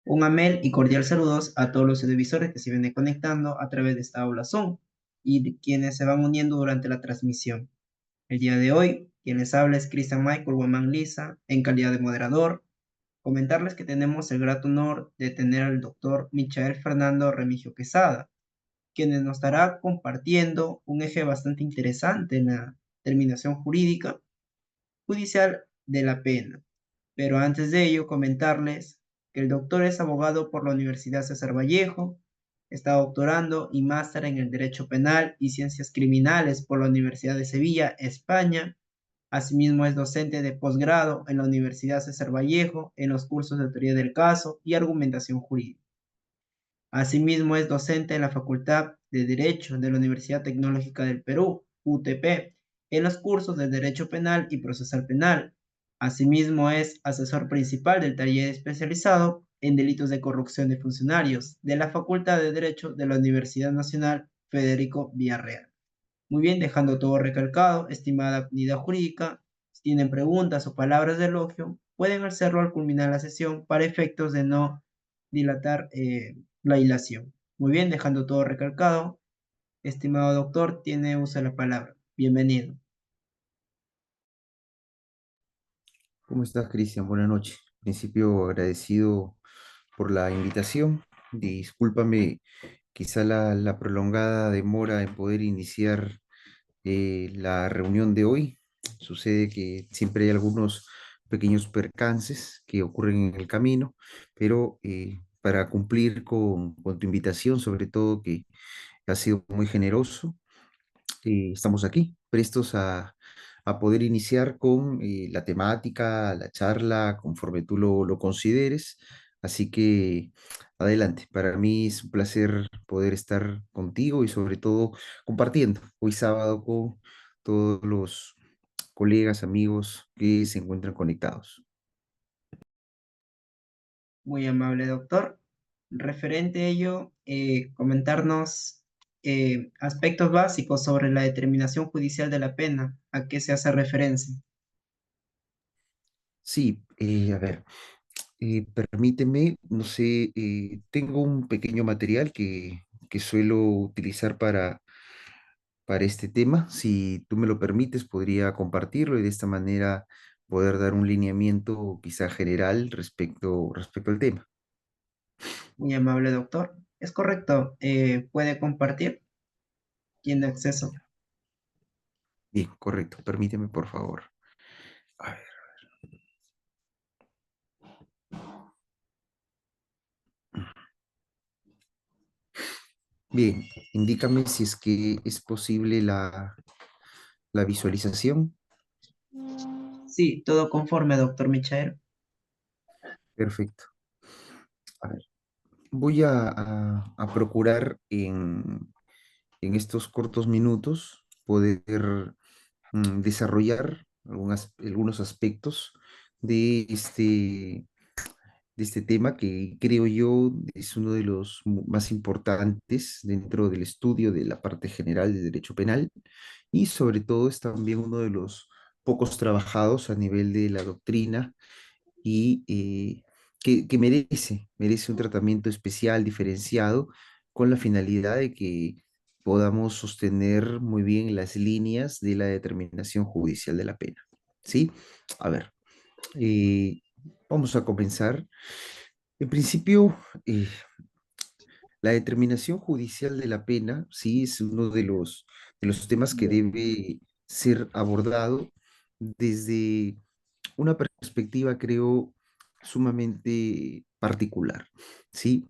Un amel y cordial saludos a todos los televisores que se vienen conectando a través de esta aula Zoom y de quienes se van uniendo durante la transmisión. El día de hoy, quien les habla es Cristian Michael Guamán Lisa, en calidad de moderador. Comentarles que tenemos el grato honor de tener al doctor Michael Fernando Remigio Quesada, quien nos estará compartiendo un eje bastante interesante en la terminación jurídica judicial de la pena. Pero antes de ello, comentarles que el doctor es abogado por la Universidad César Vallejo, está doctorando y máster en el Derecho Penal y Ciencias Criminales por la Universidad de Sevilla, España. Asimismo, es docente de posgrado en la Universidad César Vallejo en los cursos de teoría del caso y argumentación jurídica. Asimismo, es docente en la Facultad de Derecho de la Universidad Tecnológica del Perú, UTP, en los cursos de Derecho Penal y Procesal Penal. Asimismo, es asesor principal del taller especializado en delitos de corrupción de funcionarios de la Facultad de Derecho de la Universidad Nacional Federico Villarreal. Muy bien, dejando todo recalcado, estimada comunidad jurídica, si tienen preguntas o palabras de elogio, pueden hacerlo al culminar la sesión para efectos de no dilatar la hilación. Muy bien, dejando todo recalcado, estimado doctor, tiene uso de la palabra. Bienvenido. ¿Cómo estás, Cristian? Buenas noches. En principio, agradecido por la invitación. Discúlpame quizá la prolongada demora en poder iniciar la reunión de hoy. Sucede que siempre hay algunos pequeños percances que ocurren en el camino, pero para cumplir con tu invitación, sobre todo que has sido muy generoso, estamos aquí, prestos a poder iniciar con la temática, la charla, conforme tú lo consideres. Así que adelante, para mí es un placer poder estar contigo y sobre todo compartiendo hoy sábado con todos los colegas, amigos que se encuentran conectados. Muy amable doctor. Referente a ello, comentarnos aspectos básicos sobre la determinación judicial de la pena, a qué se hace referencia. Sí, a ver, permíteme, no sé, tengo un pequeño material que suelo utilizar para este tema. Si tú me lo permites, podría compartirlo y de esta manera poder dar un lineamiento quizá general respecto al tema. Muy amable doctor. Es correcto, puede compartir, tiene acceso. Bien, correcto. Permíteme, por favor. A ver. Bien, indícame si es que es posible la visualización. Sí, todo conforme, doctor Michael. Perfecto. A ver, voy a procurar en estos cortos minutos poder desarrollar algunos aspectos de de este tema que creo yo es uno de los más importantes dentro del estudio de la parte general de derecho penal y sobre todo es también uno de los pocos trabajados a nivel de la doctrina y que merece un tratamiento especial, diferenciado, con la finalidad de que podamos sostener muy bien las líneas de la determinación judicial de la pena. ¿Sí? A ver, eh, vamos a comenzar. En principio, la determinación judicial de la pena, sí, es uno de los temas que debe ser abordado desde una perspectiva, creo, sumamente particular, ¿sí?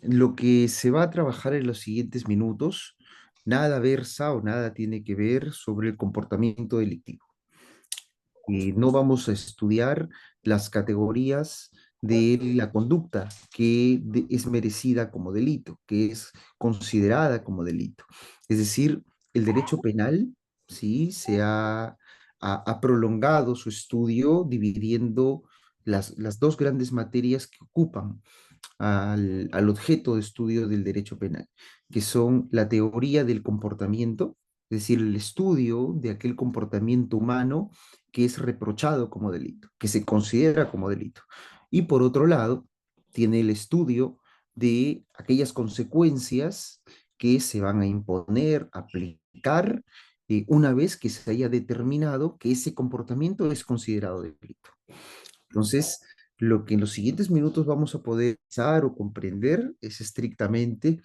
Lo que se va a trabajar en los siguientes minutos, nada versa o nada tiene que ver sobre el comportamiento delictivo. No vamos a estudiar las categorías de la conducta es merecida como delito, que es considerada como delito. Es decir, el derecho penal, sí, ha prolongado su estudio dividiendo las dos grandes materias que ocupan al objeto de estudio del derecho penal, que son la teoría del comportamiento, es decir, el estudio de aquel comportamiento humano que es reprochado como delito, que se considera como delito. Y por otro lado, tiene el estudio de aquellas consecuencias que se van a imponer, aplicar, una vez que se haya determinado que ese comportamiento es considerado delito. Entonces, lo que en los siguientes minutos vamos a poder pensar o comprender es estrictamente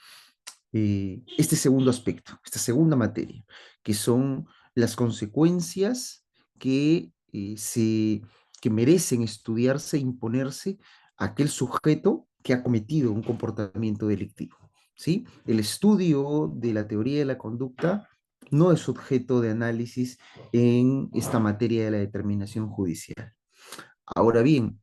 este segundo aspecto, esta segunda materia, que son las consecuencias que, que merecen estudiarse e imponerse a aquel sujeto que ha cometido un comportamiento delictivo. ¿Sí? El estudio de la teoría de la conducta no es objeto de análisis en esta materia de la determinación judicial. Ahora bien,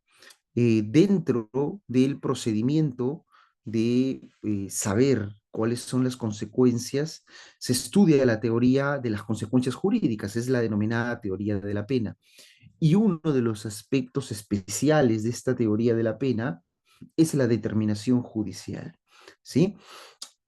dentro del procedimiento de saber cuáles son las consecuencias, se estudia la teoría de las consecuencias jurídicas, es la denominada teoría de la pena. Y uno de los aspectos especiales de esta teoría de la pena es la determinación judicial, ¿sí?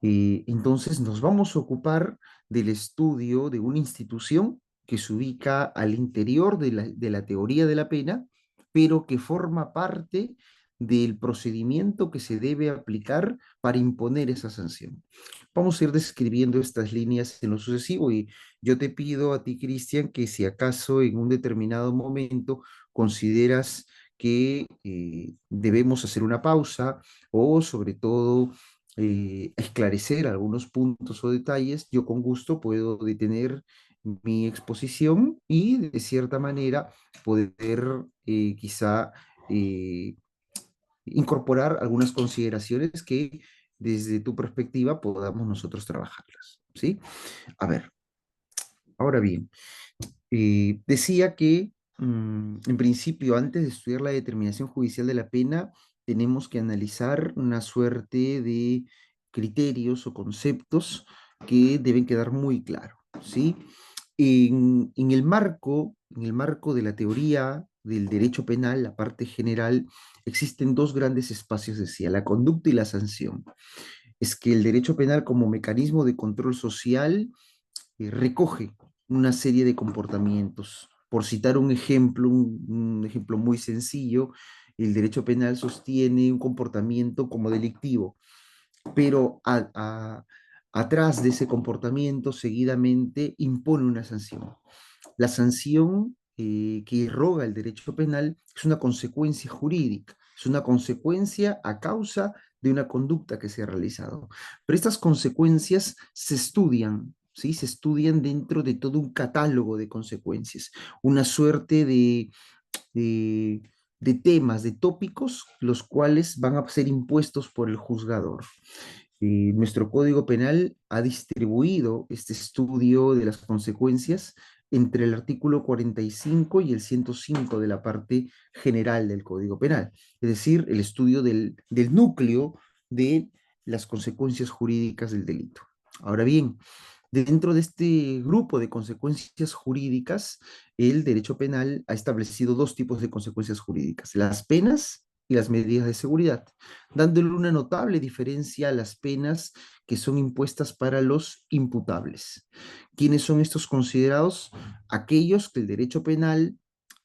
Entonces nos vamos a ocupar del estudio de una institución que se ubica al interior de la teoría de la pena, pero que forma parte del procedimiento que se debe aplicar para imponer esa sanción. Vamos a ir describiendo estas líneas en lo sucesivo y yo te pido a ti, Cristian, que si acaso en un determinado momento consideras que debemos hacer una pausa o sobre todo esclarecer algunos puntos o detalles, yo con gusto puedo detener mi exposición y de cierta manera poder quizá eh, incorporar algunas consideraciones que desde tu perspectiva podamos nosotros trabajarlas, ¿sí? A ver, ahora bien, decía que en principio, antes de estudiar la determinación judicial de la pena, tenemos que analizar una suerte de criterios o conceptos que deben quedar muy claros, ¿sí? En el marco de la teoría del derecho penal, la parte general, existen dos grandes espacios, decía, la conducta y la sanción. Es que el derecho penal como mecanismo de control social recoge una serie de comportamientos. Por citar un ejemplo muy sencillo, el derecho penal sostiene un comportamiento como delictivo, pero atrás de ese comportamiento seguidamente impone una sanción. La sanción que irroga el derecho penal es una consecuencia jurídica, es una consecuencia a causa de una conducta que se ha realizado. Pero estas consecuencias se estudian, ¿sí? Se estudian dentro de todo un catálogo de consecuencias, una suerte de, de temas, de tópicos, los cuales van a ser impuestos por el juzgador. Nuestro Código Penal ha distribuido este estudio de las consecuencias entre el artículo 45 y el 105 de la parte general del Código Penal, es decir, el estudio del núcleo de las consecuencias jurídicas del delito. Ahora bien, dentro de este grupo de consecuencias jurídicas, el derecho penal ha establecido dos tipos de consecuencias jurídicas, las penas y las medidas de seguridad, dándole una notable diferencia a las penas que son impuestas para los imputables. ¿Quiénes son estos considerados? Aquellos que el derecho penal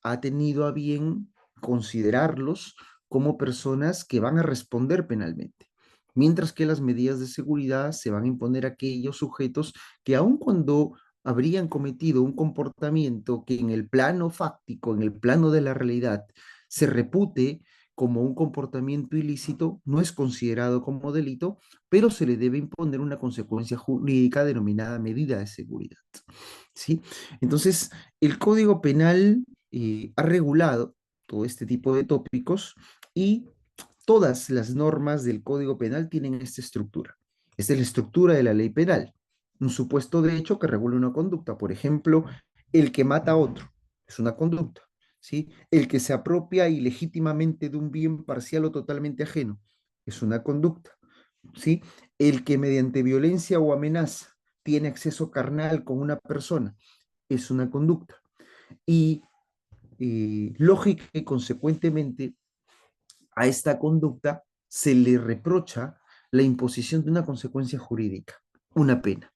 ha tenido a bien considerarlos como personas que van a responder penalmente, mientras que las medidas de seguridad se van a imponer a aquellos sujetos que aun cuando habrían cometido un comportamiento que en el plano fáctico, en el plano de la realidad, se repute como un comportamiento ilícito, no es considerado como delito, pero se le debe imponer una consecuencia jurídica denominada medida de seguridad. ¿Sí? Entonces, el Código Penal ha regulado todo este tipo de tópicos y todas las normas del Código Penal tienen esta estructura. Esta es la estructura de la ley penal. Un supuesto de hecho que regula una conducta. Por ejemplo, el que mata a otro es una conducta. ¿Sí? El que se apropia ilegítimamente de un bien parcial o totalmente ajeno es una conducta. ¿Sí? El que mediante violencia o amenaza tiene acceso carnal con una persona es una conducta. Y lógica y consecuentemente a esta conducta se le reprocha la imposición de una consecuencia jurídica, una pena.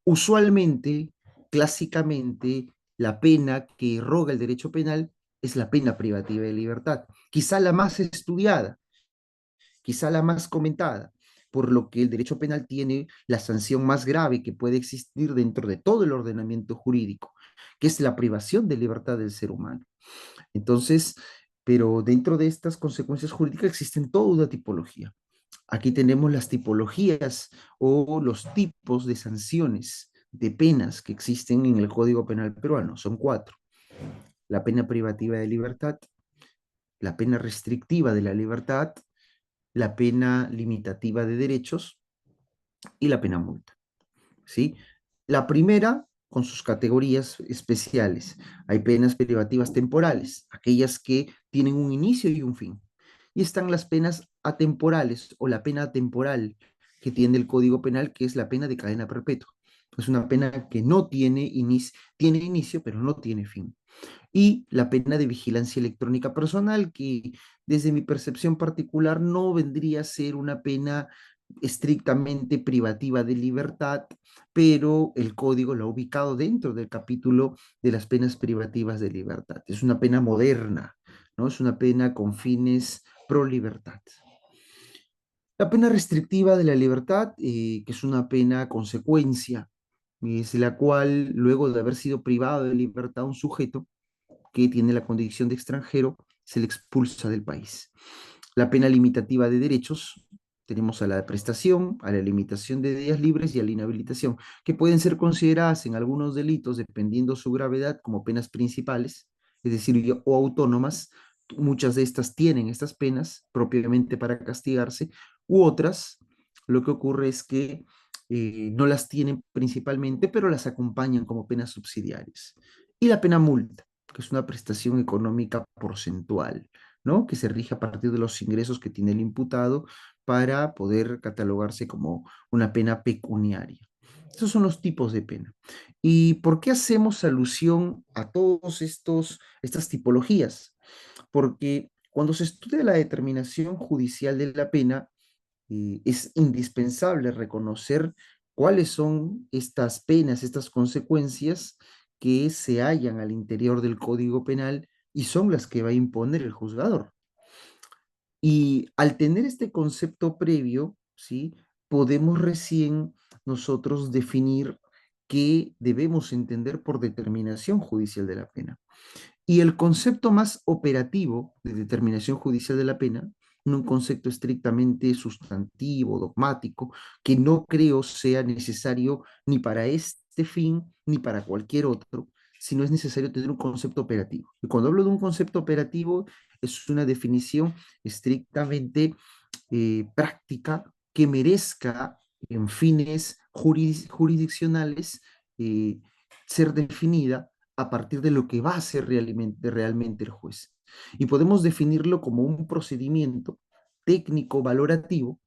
Usualmente, clásicamente, la pena que roga el derecho penal es la pena privativa de libertad, quizá la más estudiada, quizá la más comentada, por lo que el derecho penal tiene la sanción más grave que puede existir dentro de todo el ordenamiento jurídico, que es la privación de libertad del ser humano. Entonces, pero dentro de estas consecuencias jurídicas existen toda una tipología. Aquí tenemos las tipologías o los tipos de sanciones, de penas que existen en el Código Penal peruano. Son cuatro: la pena privativa de libertad, la pena restrictiva de la libertad, la pena limitativa de derechos y la pena multa, ¿sí? La primera, con sus categorías especiales. Hay penas privativas temporales, aquellas que tienen un inicio y un fin. Y están las penas atemporales o la pena temporal que tiene el Código Penal, que es la pena de cadena perpetua. Es una pena que no tiene tiene inicio, pero no tiene fin. Y la pena de vigilancia electrónica personal, que desde mi percepción particular no vendría a ser una pena estrictamente privativa de libertad, pero el código lo ha ubicado dentro del capítulo de las penas privativas de libertad. Es una pena moderna, ¿no? Es una pena con fines pro libertad. La pena restrictiva de la libertad, que es una pena consecuencia, es la cual, luego de haber sido privado de libertad un sujeto que tiene la condición de extranjero, se le expulsa del país. La pena limitativa de derechos, tenemos a la prestación, a la limitación de días libres y a la inhabilitación, que pueden ser consideradas en algunos delitos, dependiendo su gravedad, como penas principales, es decir, o autónomas. Muchas de estas tienen estas penas propiamente para castigarse, u otras, lo que ocurre es que no las tienen principalmente, pero las acompañan como penas subsidiarias. Y la pena multa, que es una prestación económica porcentual, ¿no? Que se rige a partir de los ingresos que tiene el imputado para poder catalogarse como una pena pecuniaria. Esos son los tipos de pena. ¿Y por qué hacemos alusión a todos estas tipologías? Porque cuando se estudia la determinación judicial de la pena, es indispensable reconocer cuáles son estas penas, estas consecuencias que se hallan al interior del Código Penal y son las que va a imponer el juzgador. Y al tener este concepto previo, ¿sí? Podemos recién nosotros definir qué debemos entender por determinación judicial de la pena. Y el concepto más operativo de determinación judicial de la pena, no un concepto estrictamente sustantivo, dogmático, que no creo sea necesario ni para este fin ni para cualquier otro, sino es necesario tener un concepto operativo. Y cuando hablo de un concepto operativo, es una definición estrictamente práctica que merezca en fines jurisdiccionales eh, ser definida a partir de lo que va a ser realmente el juez. Y podemos definirlo como un procedimiento técnico valorativo,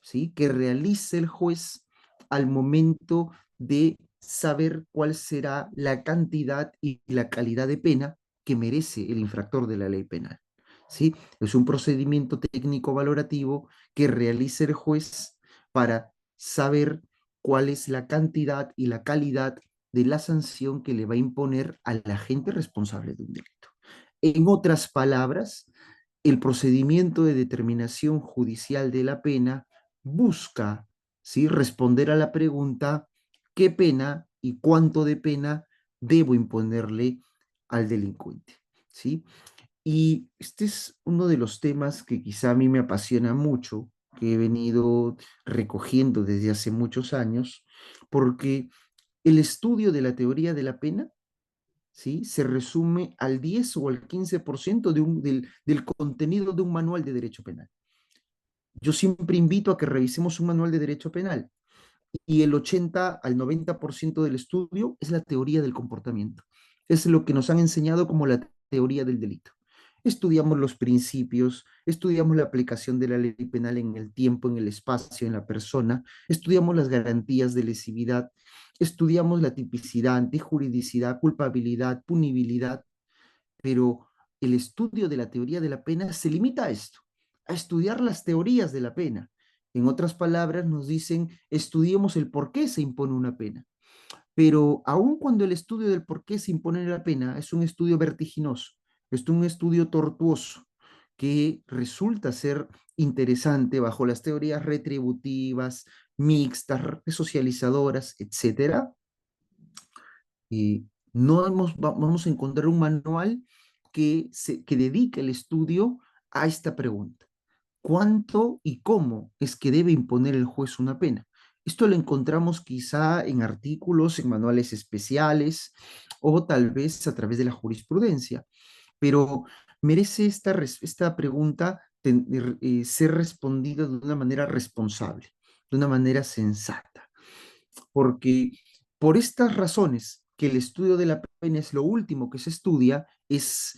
¿sí? Que realice el juez al momento de saber cuál será la cantidad y la calidad de pena que merece el infractor de la ley penal. ¿Sí? Es un procedimiento técnico valorativo que realiza el juez para saber cuál es la cantidad y la calidad de la sanción que le va a imponer al agente responsable de un delito. En otras palabras, el procedimiento de determinación judicial de la pena busca, ¿sí? Responder a la pregunta: ¿qué pena y cuánto de pena debo imponerle al delincuente? ¿Sí? Y este es uno de los temas que quizá a mí me apasiona mucho, que he venido recogiendo desde hace muchos años, porque el estudio de la teoría de la pena, ¿sí? Se resume al 10 o al 15% del contenido de un manual de derecho penal. Yo siempre invito a que revisemos un manual de derecho penal y el 80 al 90% del estudio es la teoría del comportamiento. Es lo que nos han enseñado como la teoría del delito. Estudiamos los principios, estudiamos la aplicación de la ley penal en el tiempo, en el espacio, en la persona, estudiamos las garantías de lesividad, estudiamos la tipicidad, antijuridicidad, culpabilidad, punibilidad, pero el estudio de la teoría de la pena se limita a esto, a estudiar las teorías de la pena. En otras palabras, nos dicen, estudiemos el por qué se impone una pena. Pero aun cuando el estudio del por qué se impone la pena es un estudio vertiginoso, es un estudio tortuoso, que resulta ser interesante bajo las teorías retributivas, mixtas, resocializadoras, etcétera, no vamos a encontrar un manual que dedique el estudio a esta pregunta. ¿Cuánto y cómo es que debe imponer el juez una pena? Esto lo encontramos quizá en artículos, en manuales especiales o tal vez a través de la jurisprudencia, pero merece esta pregunta ser respondida de una manera responsable, de una manera sensata, porque por estas razones que el estudio de la pena es lo último que se estudia, es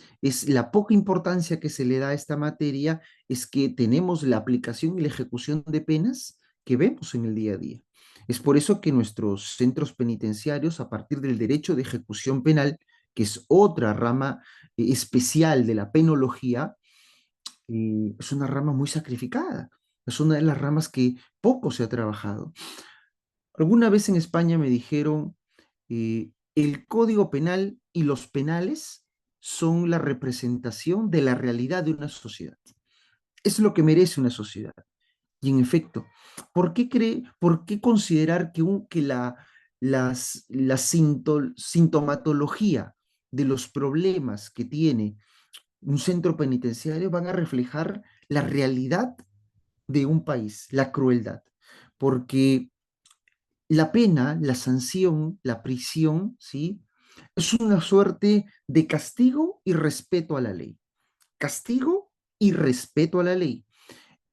la poca importancia que se le da a esta materia, es que tenemos la aplicación y la ejecución de penas que vemos en el día a día. Es por eso que nuestros centros penitenciarios, a partir del derecho de ejecución penal, que es otra rama especial de la penología, es una rama muy sacrificada. Es una de las ramas que poco se ha trabajado. Alguna vez en España me dijeron, el código penal y los penales son la representación de la realidad de una sociedad. Es lo que merece una sociedad. Y en efecto, por qué considerar que la sintomatología de los problemas que tiene un centro penitenciario van a reflejar la realidad de un país, la crueldad? Porque la pena, la sanción, la prisión, ¿sí? Es una suerte de castigo y respeto a la ley. Castigo y respeto a la ley.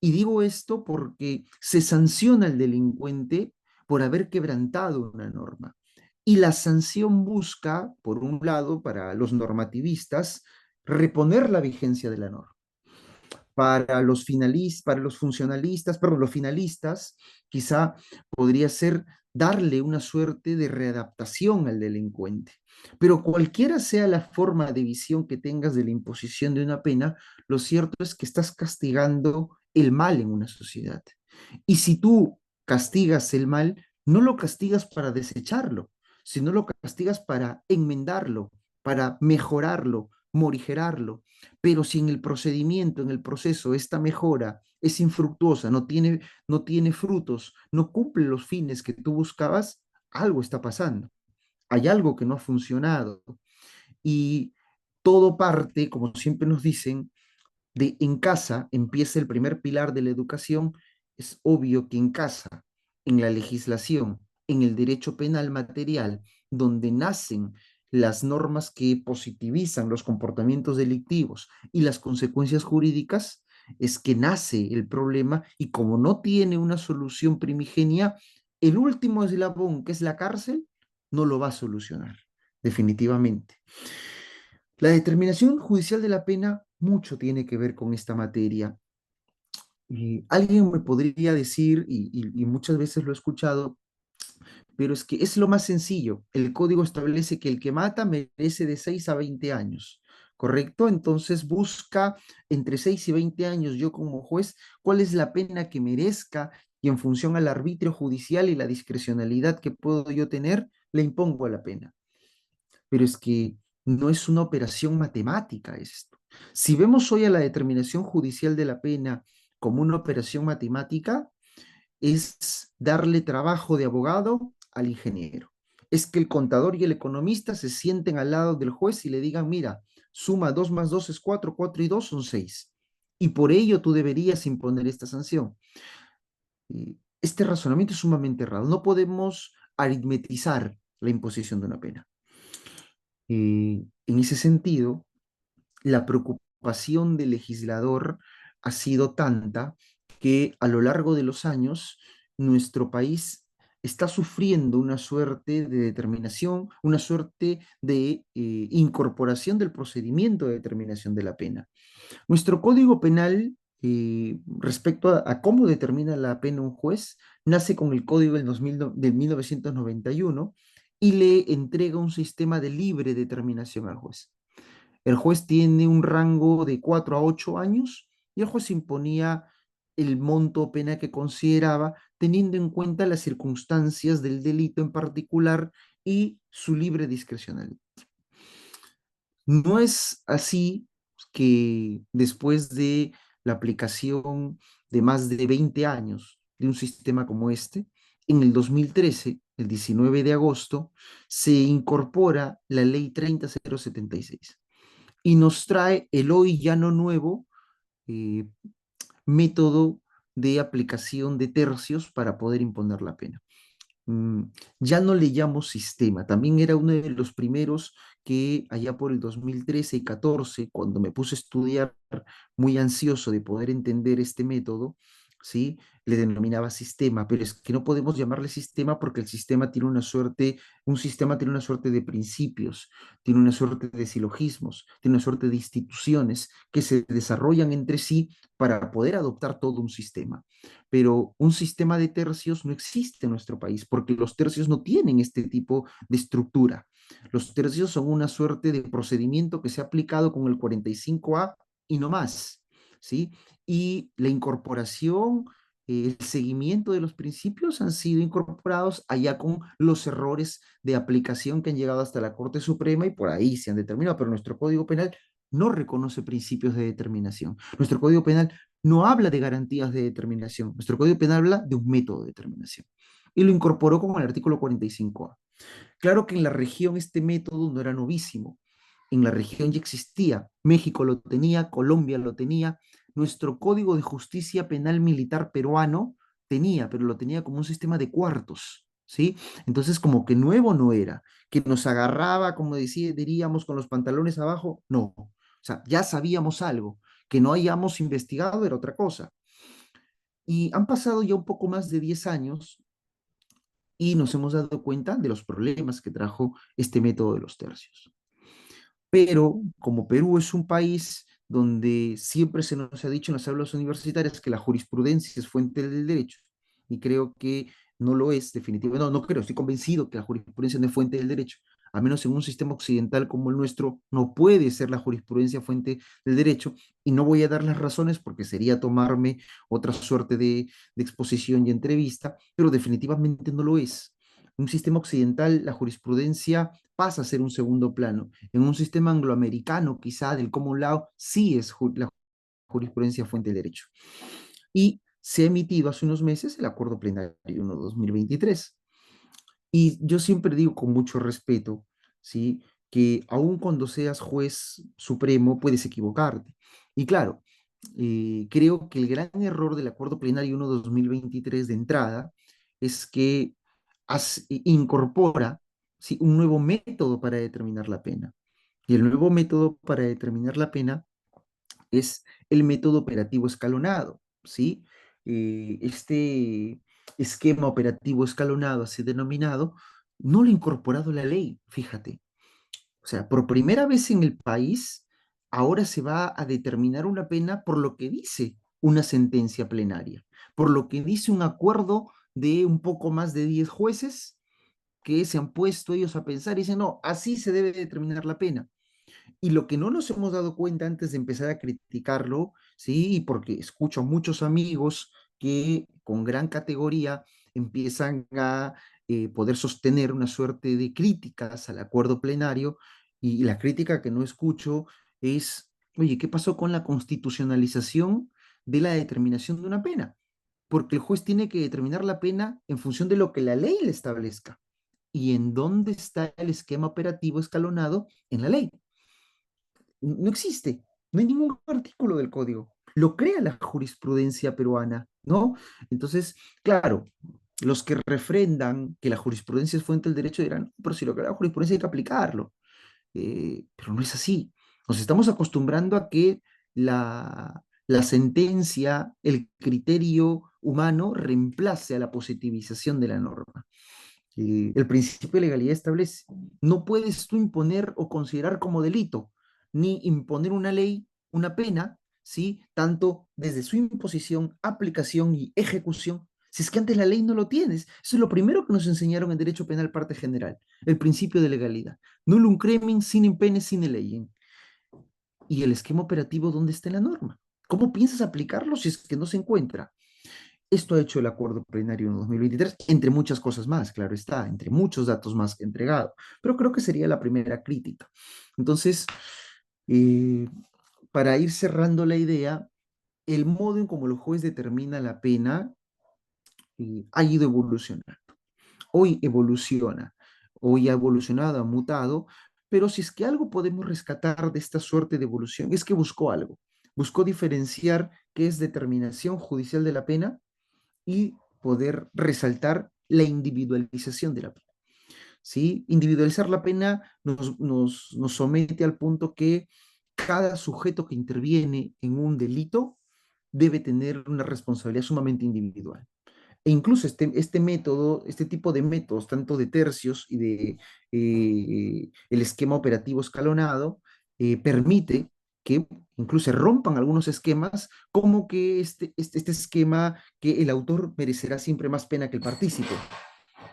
Y digo esto porque se sanciona al delincuente por haber quebrantado una norma. Y la sanción busca, por un lado, para los normativistas, reponer la vigencia de la norma. Para los funcionalistas, perdón, los finalistas, quizá podría ser darle una suerte de readaptación al delincuente. Pero cualquiera sea la forma de visión que tengas de la imposición de una pena, lo cierto es que estás castigando el mal en una sociedad. Y si tú castigas el mal, no lo castigas para desecharlo, sino lo castigas para enmendarlo, para mejorarlo, morigerarlo. Pero si en el procedimiento, en el proceso, esta mejora es infructuosa, no tiene frutos, no cumple los fines que tú buscabas, algo está pasando. Hay algo que no ha funcionado. Y todo parte, como siempre nos dicen, de en casa empieza el primer pilar de la educación. Es obvio que en casa, en la legislación, en el derecho penal material, donde nacen las normas que positivizan los comportamientos delictivos y las consecuencias jurídicas, es que nace el problema, y como no tiene una solución primigenia, el último eslabón, que es la cárcel, no lo va a solucionar, definitivamente. La determinación judicial de la pena mucho tiene que ver con esta materia. Alguien me podría decir, y muchas veces lo he escuchado, pero es que es lo más sencillo. El código establece que el que mata merece de 6 a 20 años, ¿correcto? Entonces busca entre 6 y 20 años, yo como juez, cuál es la pena que merezca, y en función al arbitrio judicial y la discrecionalidad que puedo yo tener, le impongo la pena. Pero es que no es una operación matemática esto. Si vemos hoy a la determinación judicial de la pena como una operación matemática, es darle trabajo de abogado al ingeniero. Es que el contador y el economista se sienten al lado del juez y le digan, mira, suma 2 más 2 es 4, 4 y 2 son 6. Y por ello tú deberías imponer esta sanción. Este razonamiento es sumamente errado. No podemos aritmetizar la imposición de una pena. En ese sentido, la preocupación del legislador ha sido tanta que a lo largo de los años nuestro país está sufriendo una suerte de determinación, una suerte de incorporación del procedimiento de determinación de la pena. Nuestro Código Penal, respecto a cómo determina la pena un juez, nace con el Código del 1991 y le entrega un sistema de libre determinación al juez. El juez tiene un rango de 4 a 8 años, y el juez imponía el monto o pena que consideraba, teniendo en cuenta las circunstancias del delito en particular y su libre discrecionalidad. No es así que después de la aplicación de más de 20 años de un sistema como este, en el 2013, el 19 de agosto, se incorpora la ley 30076 y nos trae el hoy ya no nuevo eh, método de aplicación de tercios para poder imponer la pena. mm, ya no le llamo sistema, también era uno de los primeros que allá por el 2013 y 14, cuando me puse a estudiar muy ansioso de poder entender este método, ¿sí? Le denominaba sistema, pero es que no podemos llamarle sistema porque el sistema tiene una suerte, un sistema tiene una suerte de principios, tiene una suerte de silogismos, tiene una suerte de instituciones que se desarrollan entre sí para poder adoptar todo un sistema. Pero un sistema de tercios no existe en nuestro país porque los tercios no tienen este tipo de estructura. Los tercios son una suerte de procedimiento que se ha aplicado con el 45A y no más, ¿sí? Y la incorporación, el seguimiento de los principios han sido incorporados allá con los errores de aplicación que han llegado hasta la Corte Suprema y por ahí se han determinado, pero nuestro Código Penal no reconoce principios de determinación. Nuestro Código Penal no habla de garantías de determinación. Nuestro Código Penal habla de un método de determinación. Y lo incorporó con el artículo 45A. Claro que en la región este método no era novísimo. En la región ya existía. México lo tenía, Colombia lo tenía. Nuestro Código de Justicia Penal Militar peruano tenía, pero lo tenía como un sistema de cuartos, ¿sí? Entonces, como que nuevo no era, que nos agarraba, como decía, diríamos, con los pantalones abajo, no. O sea, ya sabíamos algo, que no hayamos investigado era otra cosa. Y han pasado ya un poco más de 10 años y nos hemos dado cuenta de los problemas que trajo este método de los tercios. Pero como Perú es un país donde siempre se nos ha dicho en las aulas universitarias que la jurisprudencia es fuente del derecho, y creo que no lo es definitivamente, no creo, estoy convencido que la jurisprudencia no es fuente del derecho, a menos en un sistema occidental como el nuestro, no puede ser la jurisprudencia fuente del derecho, y no voy a dar las razones porque sería tomarme otra suerte de exposición y entrevista, pero definitivamente no lo es. En un sistema occidental, la jurisprudencia pasa a ser un segundo plano. En un sistema angloamericano, quizá del common law, sí es la jurisprudencia fuente de derecho. Y se ha emitido hace unos meses el Acuerdo Plenario 1-2023. Y yo siempre digo con mucho respeto, ¿sí? Que aun cuando seas juez supremo, puedes equivocarte. Y claro, creo que el gran error del Acuerdo Plenario 1-2023 de entrada es que incorpora, ¿sí? Un nuevo método para determinar la pena. Y el nuevo método para determinar la pena es el método operativo escalonado, ¿sí? Este esquema operativo escalonado, así denominado, no lo ha incorporado la ley, fíjate. O sea, por primera vez en el país, ahora se va a determinar una pena por lo que dice una sentencia plenaria, por lo que dice un acuerdo de un poco más de 10 jueces que se han puesto ellos a pensar y dicen, no, así se debe determinar la pena. Y lo que no nos hemos dado cuenta antes de empezar a criticarlo, sí, porque escucho a muchos amigos que con gran categoría empiezan a poder sostener una suerte de críticas al acuerdo plenario, y la crítica que no escucho es, oye, ¿qué pasó con la constitucionalización de la determinación de una pena? Porque el juez tiene que determinar la pena en función de lo que la ley le establezca. ¿Y en dónde está el esquema operativo escalonado en la ley? No existe, no hay ningún artículo del código. Lo crea la jurisprudencia peruana, ¿no? Entonces, claro, los que refrendan que la jurisprudencia es fuente del derecho dirán, pero si lo crea la jurisprudencia hay que aplicarlo. Pero no es así. Nos estamos acostumbrando a que la sentencia, el criterio humano reemplace a la positivización de la norma. El principio de legalidad establece, no puedes tú imponer o considerar como delito, ni imponer una ley, una pena, ¿sí? Tanto desde su imposición, aplicación y ejecución, si es que antes la ley no lo tienes. Eso es lo primero que nos enseñaron en Derecho Penal parte general, el principio de legalidad. Nullum crimen sin impene sine leyem. ¿Y el esquema operativo dónde está en la norma? ¿Cómo piensas aplicarlo si es que no se encuentra? Esto ha hecho el acuerdo plenario en 2023, entre muchas cosas más, claro está, entre muchos datos más que he entregado, pero creo que sería la primera crítica. Entonces, eh, para ir cerrando la idea, el modo en cómo el juez determina la pena ha ido evolucionando. Hoy evoluciona, hoy ha evolucionado, ha mutado, pero si es que algo podemos rescatar de esta suerte de evolución, es que buscó algo. Buscó diferenciar qué es determinación judicial de la pena y poder resaltar la individualización de la pena. ¿Sí? Individualizar la pena nos somete al punto que cada sujeto que interviene en un delito debe tener una responsabilidad sumamente individual. E incluso este método, este tipo de métodos, tanto de tercios y de el esquema operativo escalonado, permite que incluso se rompan algunos esquemas, como que este esquema que el autor merecerá siempre más pena que el partícipe.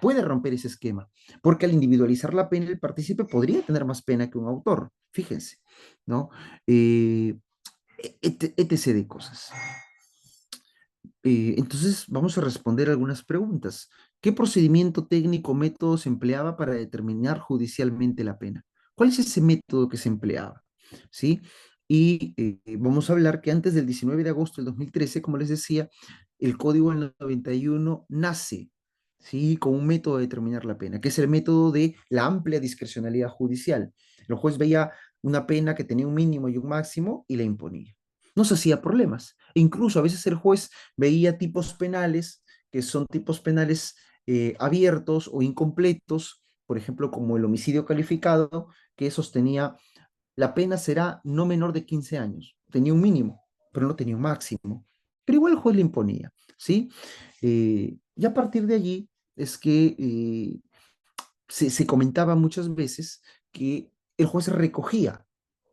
Puede romper ese esquema, porque al individualizar la pena, el partícipe podría tener más pena que un autor, fíjense, ¿no? Eh, etc. de cosas. Entonces, vamos a responder algunas preguntas. ¿Qué procedimiento técnico o método se empleaba para determinar judicialmente la pena? ¿Cuál es ese método que se empleaba? ¿Sí? Y vamos a hablar que antes del 19 de agosto del 2013, como les decía, el Código del 91 nace, ¿sí? Con un método de determinar la pena, que es el método de la amplia discrecionalidad judicial. El juez veía una pena que tenía un mínimo y un máximo y la imponía. No se hacía problemas. E incluso a veces el juez veía tipos penales que son tipos penales abiertos o incompletos, por ejemplo, como el homicidio calificado, que sostenía la pena será no menor de 15 años. Tenía un mínimo, pero no tenía un máximo. Pero igual el juez le imponía, ¿sí? Y a partir de allí es que se comentaba muchas veces que el juez recogía,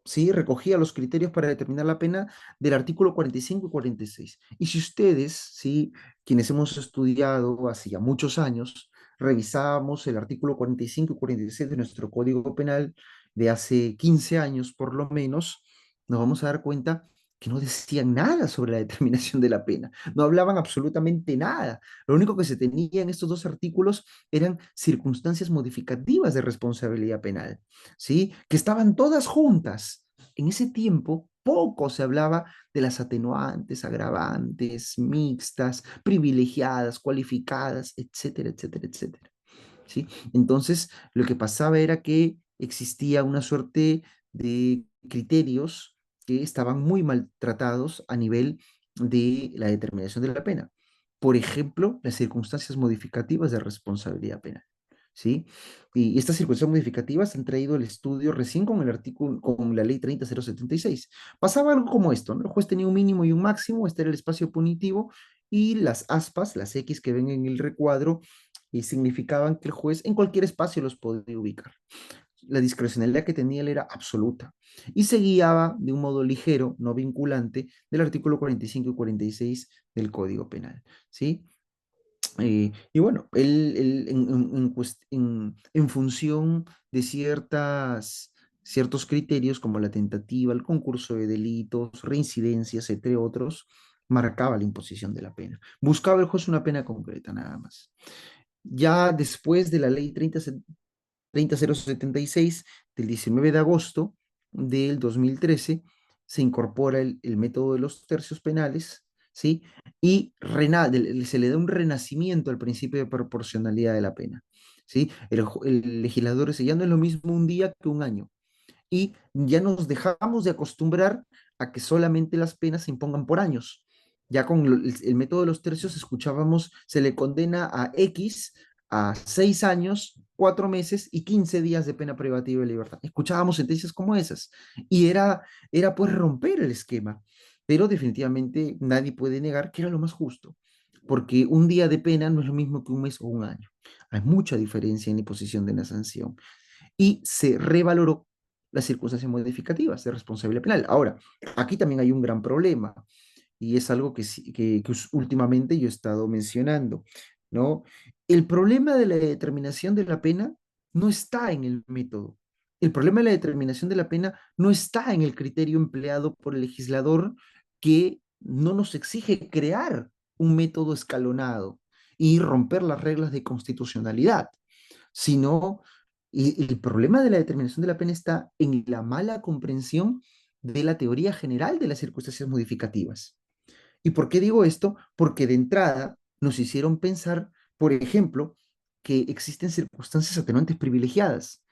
¿sí? Recogía los criterios para determinar la pena del artículo 45 y 46. Y si ustedes, ¿sí? Quienes hemos estudiado hace ya muchos años, revisábamos el artículo 45 y 46 de nuestro Código Penal de hace 15 años por lo menos, nos vamos a dar cuenta que no decían nada sobre la determinación de la pena, no hablaban absolutamente nada. Lo único que se tenía en estos dos artículos eran circunstancias modificativas de responsabilidad penal, ¿sí? Que estaban todas juntas. En ese tiempo poco se hablaba de las atenuantes, agravantes, mixtas, privilegiadas, cualificadas, etcétera, etcétera, etcétera. ¿Sí? Entonces, lo que pasaba era que existía una suerte de criterios que estaban muy maltratados a nivel de la determinación de la pena. Por ejemplo, las circunstancias modificativas de responsabilidad penal. ¿Sí? Y estas circunstancias modificativas han traído el estudio recién con el artículo, con la ley 30076. Pasaba algo como esto, ¿no? El juez tenía un mínimo y un máximo, este era el espacio punitivo, y las aspas, las X que ven en el recuadro, y significaban que el juez en cualquier espacio los podía ubicar. La discrecionalidad que tenía él era absoluta y se guiaba de un modo ligero, no vinculante, del artículo 45 y 46 del Código Penal. ¿Sí? Y bueno, él en función de ciertos criterios como la tentativa, el concurso de delitos, reincidencias, entre otros, marcaba la imposición de la pena. Buscaba el juez una pena concreta, nada más. Ya después de la ley 30076 del 19 de agosto del 2013, se incorpora el método de los tercios penales, ¿sí? Y se le da un renacimiento al principio de proporcionalidad de la pena, ¿sí? El legislador dice, ya no es lo mismo un día que un año, y ya nos dejamos de acostumbrar a que solamente las penas se impongan por años. Ya con el método de los tercios escuchábamos, se le condena a X a 6 años, 4 meses y 15 días de pena privativa de libertad. Escuchábamos sentencias como esas y era pues romper el esquema, pero definitivamente nadie puede negar que era lo más justo, porque un día de pena no es lo mismo que un mes o un año. Hay mucha diferencia en la imposición de una sanción y se revaloró las circunstancias modificativas de responsabilidad penal. Ahora, aquí también hay un gran problema y es algo que últimamente yo he estado mencionando, ¿no? El problema de la determinación de la pena no está en el método. El problema de la determinación de la pena no está en el criterio empleado por el legislador que no nos exige crear un método escalonado y romper las reglas de constitucionalidad, sino y el problema de la determinación de la pena está en la mala comprensión de la teoría general de las circunstancias modificativas. ¿Y por qué digo esto? Porque de entrada nos hicieron pensar, por ejemplo, que existen circunstancias atenuantes privilegiadas.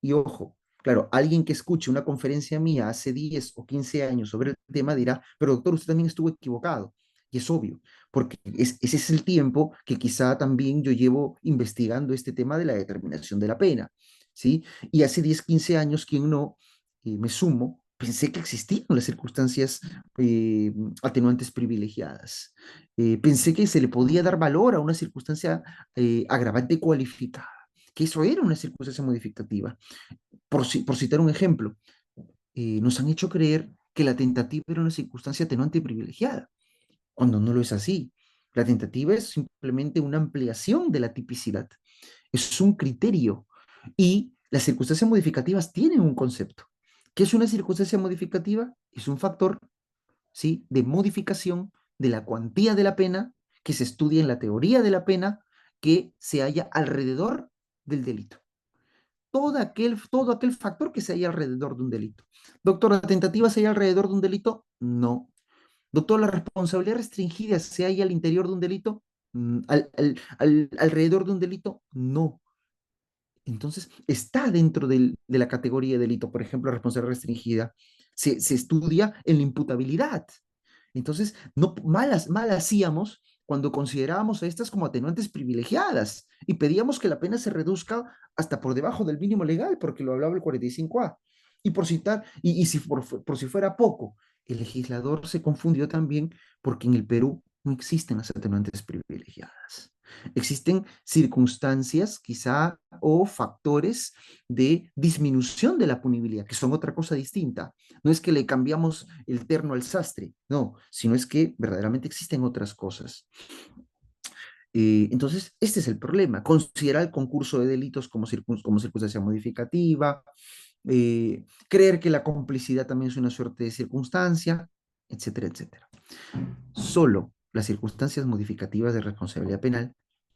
Y ojo, claro, alguien que escuche una conferencia mía hace 10 o 15 años sobre el tema dirá, pero doctor, usted también estuvo equivocado. Y es obvio, porque ese es el tiempo que quizá también yo llevo investigando este tema de la determinación de la pena, ¿sí? Y hace 10 15 años, quien no, me sumo, pensé que existían las circunstancias eh, atenuantes privilegiadas. Pensé que se le podía dar valor a una circunstancia agravante cualificada, que eso era una circunstancia modificativa. Por citar un ejemplo, nos han hecho creer que la tentativa era una circunstancia atenuante y privilegiada, cuando no lo es así. La tentativa es simplemente una ampliación de la tipicidad, es un criterio y las circunstancias modificativas tienen un concepto. ¿Qué es una circunstancia modificativa? Es un factor, ¿sí?, de modificación de la cuantía de la pena que se estudia en la teoría de la pena que se halla alrededor del delito. Todo aquel factor que se halla alrededor de un delito. Doctor, ¿la tentativa se halla alrededor de un delito? No. Doctor, ¿la responsabilidad restringida se halla al interior de un delito? Alrededor de un delito? No. Entonces, está dentro de la categoría de delito. Por ejemplo, la responsabilidad restringida se estudia en la imputabilidad. Entonces, no, mal hacíamos cuando considerábamos a estas como atenuantes privilegiadas y pedíamos que la pena se reduzca hasta por debajo del mínimo legal, porque lo hablaba el 45A. Y por citar, y si por si fuera poco, el legislador se confundió también porque en el Perú no existen las atenuantes privilegiadas. Existen circunstancias quizá o factores de disminución de la punibilidad, que son otra cosa distinta. No es que le cambiamos el terno al sastre, no, sino es que verdaderamente existen otras cosas. Entonces, este es el problema. Considerar el concurso de delitos como circunstancia modificativa, creer que la complicidad también es una suerte de circunstancia, etcétera, etcétera. Solo las circunstancias modificativas de responsabilidad penal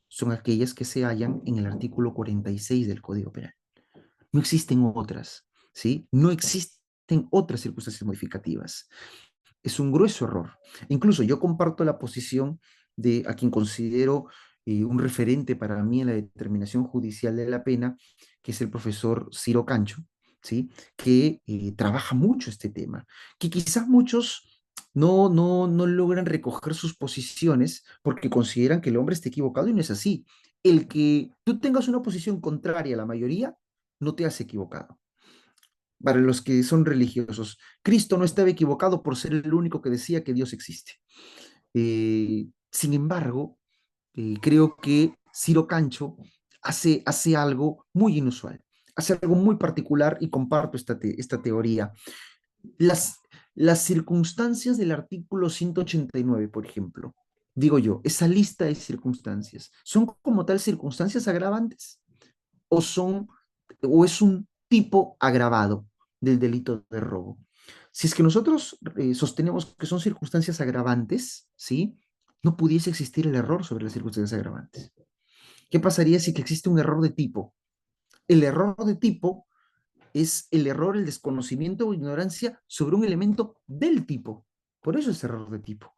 son aquellas que se hallan en el artículo 46 del Código Penal. No existen otras, ¿sí? No existen otras circunstancias modificativas. Es un grueso error. Incluso yo comparto la posición de a quien considero un referente para mí en la determinación judicial de la pena, que es el profesor Ciro Cancho, ¿sí? Que trabaja mucho este tema, que quizás muchos no logran recoger sus posiciones porque consideran que el hombre está equivocado y no es así. El que tú tengas una posición contraria a la mayoría no te hace equivocado. Para los que son religiosos, Cristo no estaba equivocado por ser el único que decía que Dios existe. Sin embargo, creo que Ciro Cancho hace algo muy inusual, hace algo muy particular y comparto esta teoría. Las, las circunstancias del artículo 189, por ejemplo, digo yo, esa lista de circunstancias, ¿son como tal circunstancias agravantes o son o es un tipo agravado del delito de robo? Si es que nosotros sostenemos que son circunstancias agravantes, ¿sí? No pudiese existir el error sobre las circunstancias agravantes. ¿Qué pasaría si que existe un error de tipo? El error de tipo es el error, el desconocimiento o ignorancia sobre un elemento del tipo. Por eso es error de tipo.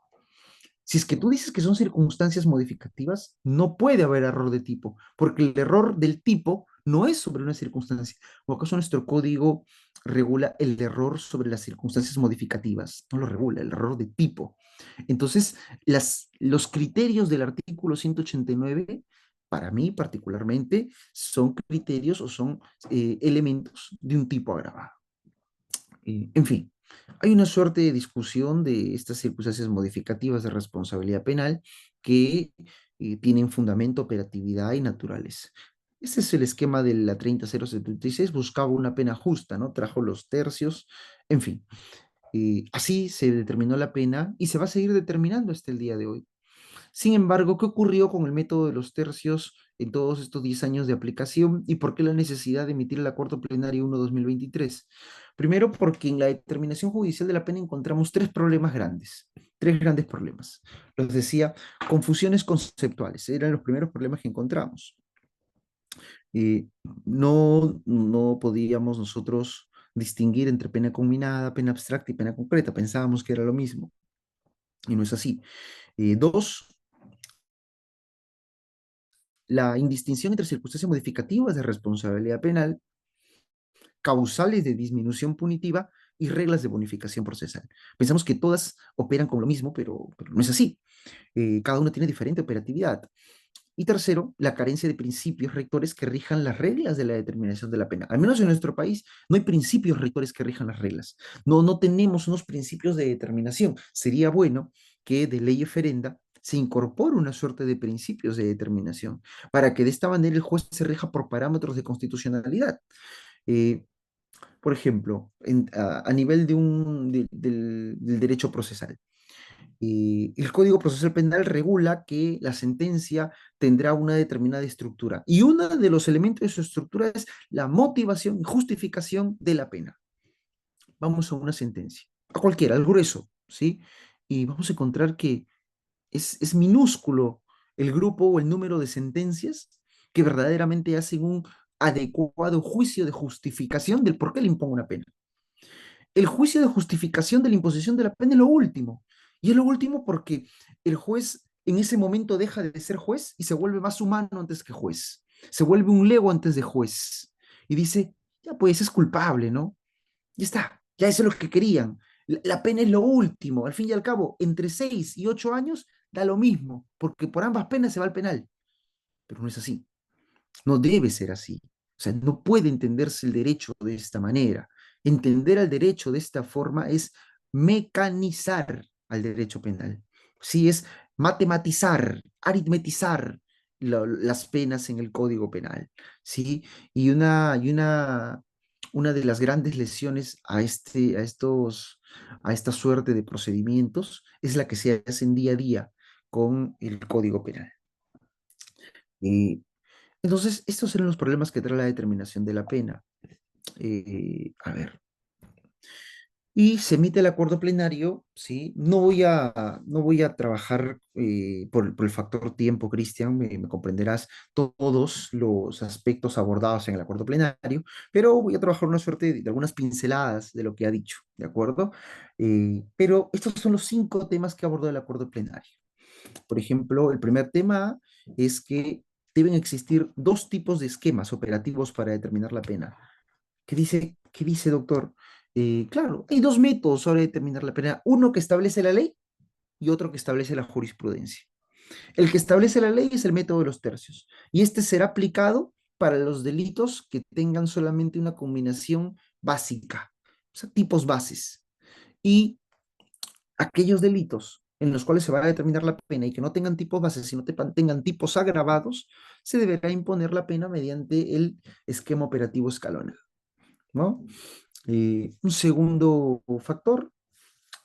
Si es que tú dices que son circunstancias modificativas, no puede haber error de tipo, porque el error del tipo no es sobre una circunstancia. ¿O acaso nuestro código regula el error sobre las circunstancias modificativas? No lo regula, el error de tipo. Entonces, los criterios del artículo 189, para mí particularmente, son criterios o son elementos de un tipo agravado. En fin, hay una suerte de discusión de estas circunstancias modificativas de responsabilidad penal que tienen fundamento, operatividad y naturaleza. Ese es el esquema de la 30076, buscaba una pena justa, ¿no? Trajo los tercios, en fin. Así se determinó la pena y se va a seguir determinando hasta el día de hoy. Sin embargo, ¿qué ocurrió con el método de los tercios en todos estos 10 años de aplicación y por qué la necesidad de emitir el acuerdo plenario 1-2023? Primero, porque en la determinación judicial de la pena encontramos tres grandes problemas. Los decía, confusiones conceptuales, eran los primeros problemas que encontramos. No podíamos nosotros distinguir entre pena combinada, pena abstracta y pena concreta. Pensábamos que era lo mismo y no es así. Dos, la indistinción entre circunstancias modificativas de responsabilidad penal, causales de disminución punitiva y reglas de bonificación procesal. Pensamos que todas operan con lo mismo, pero no es así. Cada uno tiene diferente operatividad. Y tercero, la carencia de principios rectores que rijan las reglas de la determinación de la pena. Al menos en nuestro país no hay principios rectores que rijan las reglas. No tenemos unos principios de determinación. Sería bueno que de ley oferenda se incorpore una suerte de principios de determinación para que de esta manera el juez se rija por parámetros de constitucionalidad. Eh, por ejemplo, a nivel del derecho procesal. El Código Procesal Penal regula que la sentencia tendrá una determinada estructura y uno de los elementos de su estructura es la motivación y justificación de la pena. Vamos a una sentencia, a cualquiera, al grueso, ¿sí? Y vamos a encontrar que es minúsculo el grupo o el número de sentencias que verdaderamente hacen un adecuado juicio de justificación del por qué le impongo una pena. El juicio de justificación de la imposición de la pena es lo último. Y es lo último porque el juez en ese momento deja de ser juez y se vuelve más humano antes que juez. Se vuelve un lego antes de juez. Y dice, ya pues es culpable, ¿no? Ya está, ya eso es lo que querían. La pena es lo último. Al fin y al cabo, entre 6 y 8 años da lo mismo, porque por ambas penas se va al penal. Pero no es así. No debe ser así. O sea, no puede entenderse el derecho de esta manera. Entender al derecho de esta forma es mecanizar al derecho penal. Sí, es matematizar, aritmetizar las penas en el Código Penal. ¿Sí? Una de las grandes lesiones a esta suerte de procedimientos es la que se hacen día a día con el Código Penal. Eh, entonces, estos eran los problemas que trae la determinación de la pena. A ver, y se emite el acuerdo plenario, ¿sí? No voy a trabajar por el factor tiempo, Cristian, me comprenderás todos los aspectos abordados en el acuerdo plenario, pero voy a trabajar una suerte de algunas pinceladas de lo que ha dicho, ¿de acuerdo? Pero estos son los 5 temas que abordó el acuerdo plenario. Por ejemplo, el primer tema es que deben existir 2 tipos de esquemas operativos para determinar la pena. Qué dice, doctor? Claro, hay 2 métodos para determinar la pena. Uno que establece la ley y otro que establece la jurisprudencia. El que establece la ley es el método de los tercios. Y este será aplicado para los delitos que tengan solamente una combinación básica, o sea, tipos bases. Y aquellos delitos en los cuales se va a determinar la pena y que no tengan tipos bases, sino tengan tipos agravados, se deberá imponer la pena mediante el esquema operativo escalonado, ¿no? Un segundo factor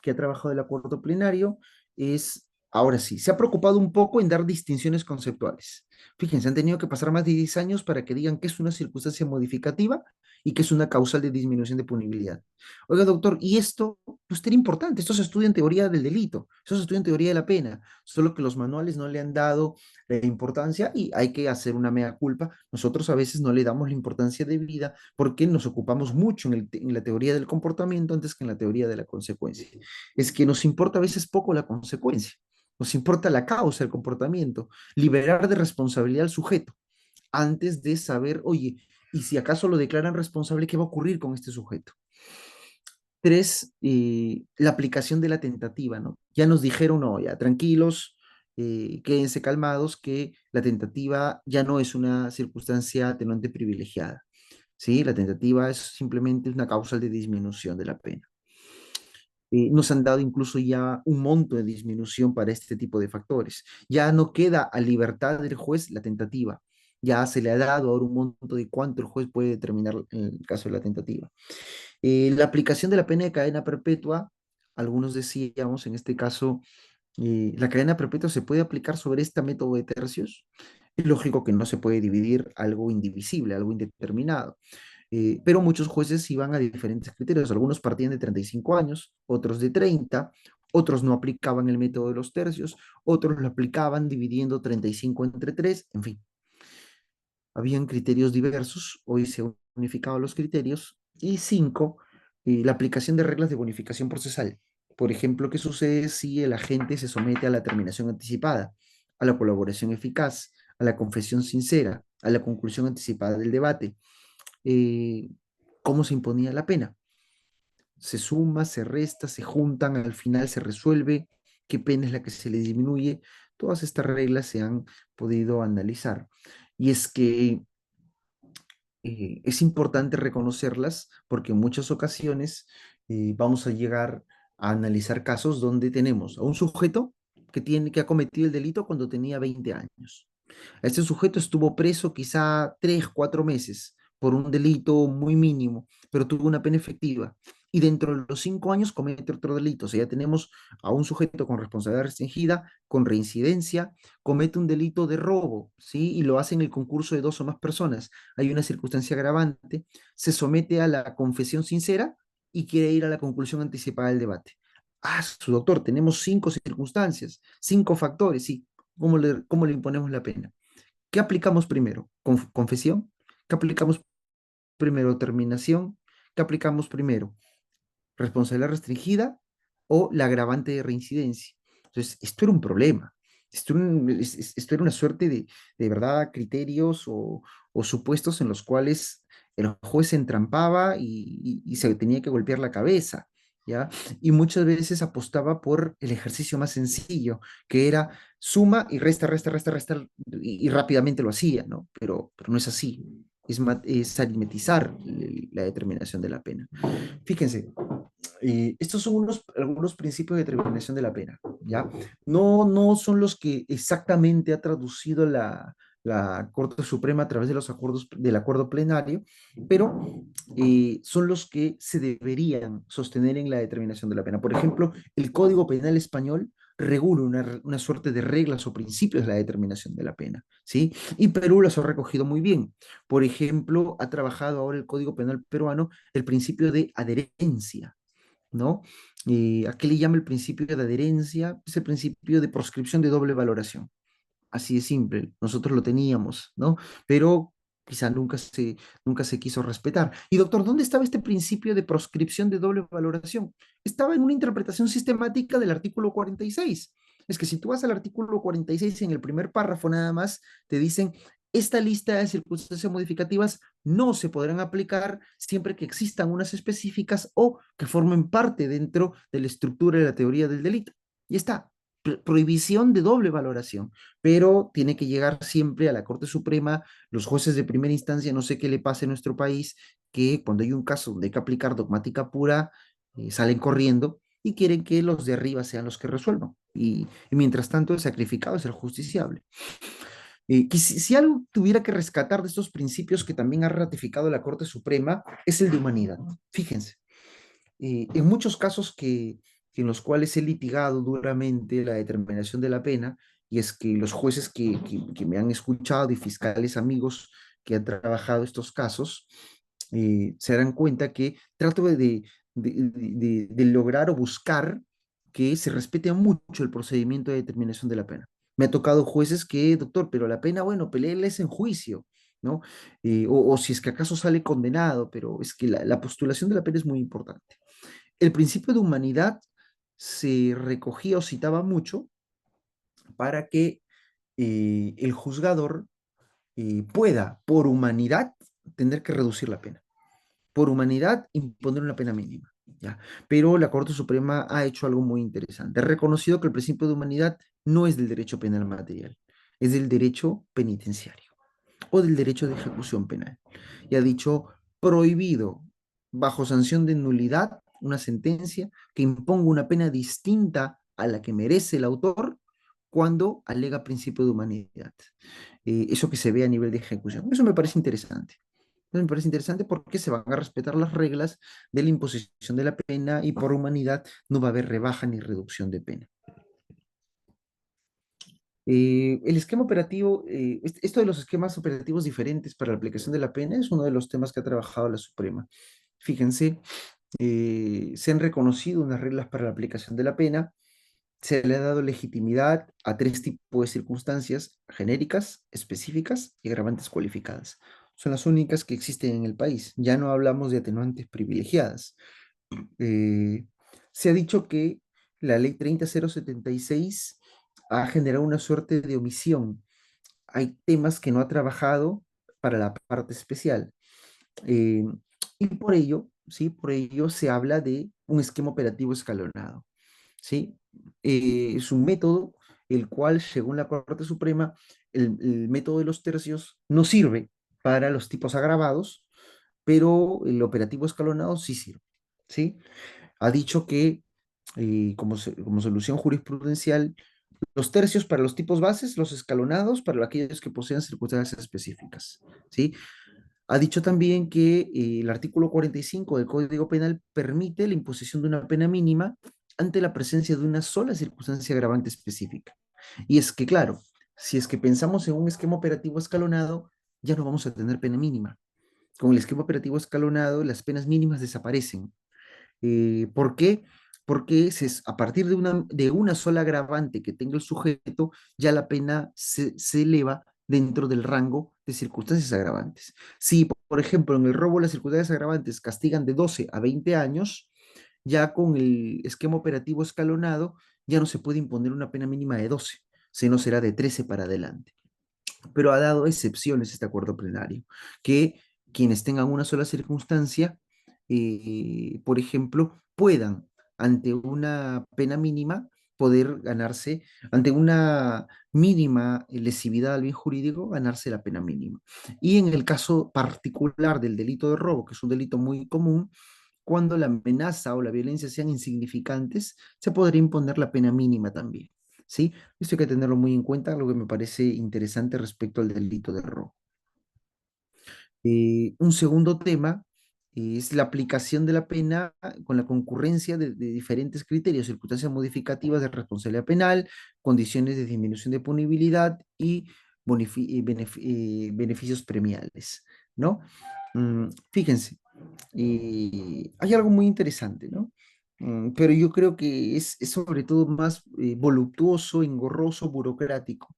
que ha trabajado el acuerdo plenario es, ahora sí, se ha preocupado un poco en dar distinciones conceptuales. Fíjense, han tenido que pasar más de 10 años para que digan qué es una circunstancia modificativa y qué es una causal de disminución de punibilidad. Oiga, doctor, y esto, pues era importante, esto se estudia en teoría del delito, esto se estudia en teoría de la pena, solo que los manuales no le han dado la importancia y hay que hacer una mea culpa. Nosotros a veces no le damos la importancia debida porque nos ocupamos mucho en la teoría del comportamiento antes que en la teoría de la consecuencia. Es que nos importa a veces poco la consecuencia, nos importa la causa, el comportamiento, liberar de responsabilidad al sujeto antes de saber, oye, y si acaso lo declaran responsable, ¿qué va a ocurrir con este sujeto? 3, la aplicación de la tentativa, ¿no? Ya nos dijeron, no, ya tranquilos, quédense calmados, que la tentativa ya no es una circunstancia atenuante privilegiada, ¿sí? La tentativa es simplemente una causa de disminución de la pena. Nos han dado incluso ya un monto de disminución para este tipo de factores. Ya no queda a libertad del juez la tentativa. Ya se le ha dado ahora un monto de cuánto el juez puede determinar en el caso de la tentativa. La aplicación de la pena de cadena perpetua, algunos decíamos, en este caso, la cadena perpetua se puede aplicar sobre este método de tercios. Es lógico que no se puede dividir algo indivisible, algo indeterminado. Pero muchos jueces iban a diferentes criterios. Algunos partían de 35 años, otros de 30, otros no aplicaban el método de los tercios, otros lo aplicaban dividiendo 35 entre 3, en fin. Habían criterios diversos, hoy se han unificado los criterios Y cinco, la aplicación de reglas de bonificación procesal. Por ejemplo, ¿qué sucede si el agente se somete a la terminación anticipada, a la colaboración eficaz, a la confesión sincera, a la conclusión anticipada del debate? Eh, ¿Cómo se imponía la pena? Se suma, se resta, se juntan, al final se resuelve, qué pena es la que se le disminuye. Todas estas reglas se han podido analizar. Y es que es importante reconocerlas porque en muchas ocasiones vamos a llegar a analizar casos donde tenemos a un sujeto que ha cometido el delito cuando tenía 20 años. Este sujeto estuvo preso quizá 3, 4 meses por un delito muy mínimo, pero tuvo una pena efectiva. Y dentro de los 5 años comete otro delito. O sea, ya tenemos a un sujeto con responsabilidad restringida, con reincidencia, comete un delito de robo, ¿sí? Y lo hace en el concurso de 2 o más personas. Hay una circunstancia agravante, se somete a la confesión sincera y quiere ir a la conclusión anticipada del debate. Ah, su doctor, tenemos 5 circunstancias, 5 factores, sí. ¿Cómo le imponemos la pena? ¿Qué aplicamos primero? ¿Confesión? ¿Qué aplicamos primero? ¿Terminación? ¿Qué aplicamos primero? ¿Responsabilidad restringida o la agravante de reincidencia? Entonces, esto era un problema. Esto era una suerte de verdad criterios o supuestos en los cuales el juez se entrampaba y se tenía que golpear la cabeza, ¿ya? Y muchas veces apostaba por el ejercicio más sencillo, que era suma y resta, resta, resta, resta, y rápidamente lo hacía, ¿no? Pero no es así. Es aritmetizar la determinación de la pena. Fíjense, estos son algunos principios de determinación de la pena, ¿ya? No son los que exactamente ha traducido la Corte Suprema a través de los acuerdos del acuerdo plenario, pero son los que se deberían sostener en la determinación de la pena. Por ejemplo, el Código Penal español regula una suerte de reglas o principios de la determinación de la pena, ¿sí? Y Perú los ha recogido muy bien. Por ejemplo, ha trabajado ahora el Código Penal peruano el principio de adherencia, ¿no? ¿A qué le llama el principio de adherencia? Es el principio de proscripción de doble valoración. Así de simple, nosotros lo teníamos, ¿no? Pero quizá nunca se quiso respetar. Y doctor, ¿dónde estaba este principio de proscripción de doble valoración? Estaba en una interpretación sistemática del artículo 46. Es que si tú vas al artículo 46 en el primer párrafo nada más, te dicen, esta lista de circunstancias modificativas no se podrán aplicar siempre que existan unas específicas o que formen parte dentro de la estructura de la teoría del delito. Y está, prohibición de doble valoración, pero tiene que llegar siempre a la Corte Suprema. Los jueces de primera instancia, no sé qué le pasa en nuestro país, que cuando hay un caso donde hay que aplicar dogmática pura, salen corriendo y quieren que los de arriba sean los que resuelvan. Y mientras tanto, el sacrificado es el justiciable. Si algo tuviera que rescatar de estos principios que también ha ratificado la Corte Suprema, es el de humanidad. Fíjense, en muchos casos en los cuales he litigado duramente la determinación de la pena, y es que los jueces que me han escuchado y fiscales amigos que han trabajado estos casos, se darán cuenta que trato de lograr o buscar que se respete mucho el procedimiento de determinación de la pena. Me ha tocado jueces que, doctor, pero la pena, bueno, pelearles en juicio, ¿no? O si es que acaso sale condenado, pero es que la postulación de la pena es muy importante. El principio de humanidad se recogía o citaba mucho para que el juzgador pueda, por humanidad, tener que reducir la pena. Por humanidad, imponer una pena mínima. ¿Ya? Pero la Corte Suprema ha hecho algo muy interesante. Ha reconocido que el principio de humanidad no es del derecho penal material, es del derecho penitenciario o del derecho de ejecución penal. Y ha dicho prohibido, bajo sanción de nulidad, una sentencia que imponga una pena distinta a la que merece el autor cuando alega principio de humanidad. Eso que se ve a nivel de ejecución. Eso me parece interesante. Eso me parece interesante porque se van a respetar las reglas de la imposición de la pena y por humanidad no va a haber rebaja ni reducción de pena. El esquema operativo, esto de los esquemas operativos diferentes para la aplicación de la pena es uno de los temas que ha trabajado la Suprema. Fíjense, se han reconocido unas reglas para la aplicación de la pena, se le ha dado legitimidad a 3 tipos de circunstancias genéricas, específicas y agravantes cualificadas. son las únicas que existen en el país. Ya no hablamos de atenuantes privilegiadas. Eh, Se ha dicho que la ley 30076 ha generado una suerte de omisión. Hay temas que no ha trabajado para la parte especial. Eh, y por ello, ¿sí? Por ello se habla de un esquema operativo escalonado, ¿sí? Es un método el cual, según la Corte Suprema, el método de los tercios no sirve para los tipos agravados, pero el operativo escalonado sí sirve, ¿sí? Ha dicho que como solución jurisprudencial, los tercios para los tipos bases, los escalonados para aquellos que posean circunstancias específicas, ¿sí? Ha dicho también que el artículo 45 del Código Penal permite la imposición de una pena mínima ante la presencia de una sola circunstancia agravante específica. Y es que, claro, si es que pensamos en un esquema operativo escalonado, ya no vamos a tener pena mínima. Con el esquema operativo escalonado, las penas mínimas desaparecen. ¿Por qué? Porque a partir de una sola agravante que tenga el sujeto, ya la pena se eleva dentro del rango de circunstancias agravantes. Si, por ejemplo, en el robo las circunstancias agravantes castigan de 12 a 20 años, ya con el esquema operativo escalonado, ya no se puede imponer una pena mínima de 12, sino será de 13 para adelante, pero ha dado excepciones este acuerdo plenario, que quienes tengan una sola circunstancia, por ejemplo, puedan, ante una pena mínima, poder ganarse, ante una mínima lesividad al bien jurídico, ganarse la pena mínima. Y en el caso particular del delito de robo, que es un delito muy común, cuando la amenaza o la violencia sean insignificantes, se podría imponer la pena mínima también. ¿Sí? Esto hay que tenerlo muy en cuenta, lo que me parece interesante respecto al delito de robo. Un segundo tema es la aplicación de la pena con la concurrencia de diferentes criterios, circunstancias modificativas de responsabilidad penal, condiciones de disminución de punibilidad y beneficios premiales, ¿no? Fíjense, hay algo muy interesante, ¿no? Pero yo creo que es sobre todo más voluptuoso, engorroso, burocrático.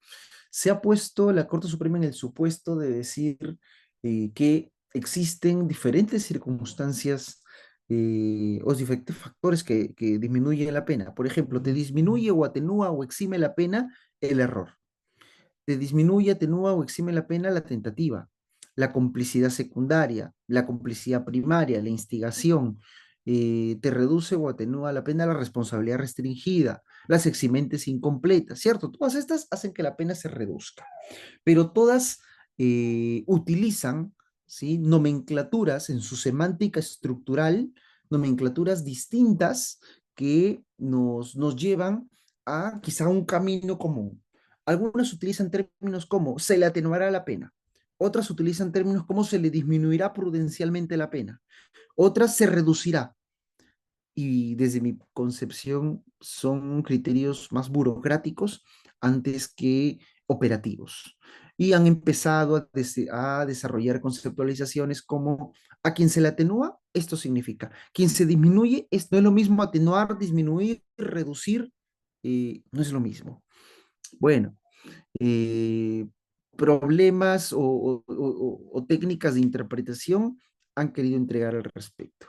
Se ha puesto la Corte Suprema en el supuesto de decir que existen diferentes circunstancias o diferentes factores que disminuyen la pena. Por ejemplo, te disminuye o atenúa o exime la pena el error. Te disminuye, atenúa o exime la pena la tentativa, la complicidad secundaria, la complicidad primaria, la instigación. Te reduce o atenúa la pena la responsabilidad restringida, las eximentes incompletas, ¿cierto? Todas estas hacen que la pena se reduzca, pero todas utilizan, ¿sí? Nomenclaturas en su semántica estructural, nomenclaturas distintas que nos llevan a quizá un camino común. Algunas utilizan términos como se le atenuará la pena, otras utilizan términos como se le disminuirá prudencialmente la pena, otras se reducirá, y desde mi concepción son criterios más burocráticos antes que operativos. Y han empezado a desarrollar conceptualizaciones como a quien se le atenúa, esto significa. Quien se disminuye, esto no es lo mismo atenuar, disminuir, reducir, no es lo mismo. Bueno, eh, problemas o técnicas de interpretación han querido entregar al respecto.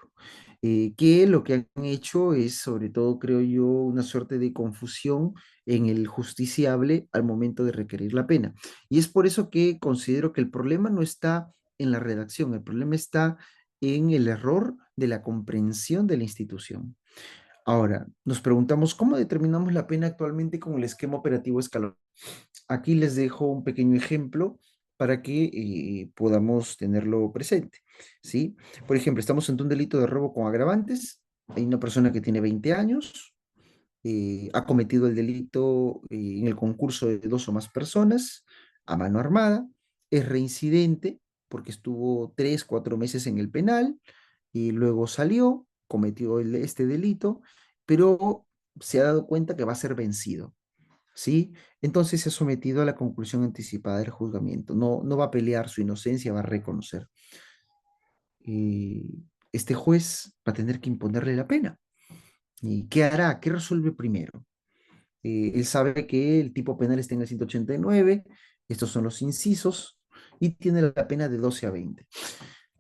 Que lo que han hecho es, sobre todo, creo yo, una suerte de confusión en el justiciable al momento de requerir la pena. Y es por eso que considero que el problema no está en la redacción, el problema está en el error de la comprensión de la institución. Ahora, nos preguntamos cómo determinamos la pena actualmente con el esquema operativo escalonado. Aquí les dejo un pequeño ejemplo para que podamos tenerlo presente, ¿sí? Por ejemplo, estamos ante un delito de robo con agravantes. Hay una persona que tiene 20 años, ha cometido el delito en el concurso de dos o más personas a mano armada, es reincidente porque estuvo 3, 4 meses en el penal y luego salió, cometió este delito, pero se ha dado cuenta que va a ser vencido. ¿Sí? Entonces se ha sometido a la conclusión anticipada del juzgamiento. No, no va a pelear su inocencia, va a reconocer. Este juez va a tener que imponerle la pena. ¿Y qué hará? ¿Qué resuelve primero? Él sabe que el tipo penal está en el 189, estos son los incisos, y tiene la pena de 12 a 20.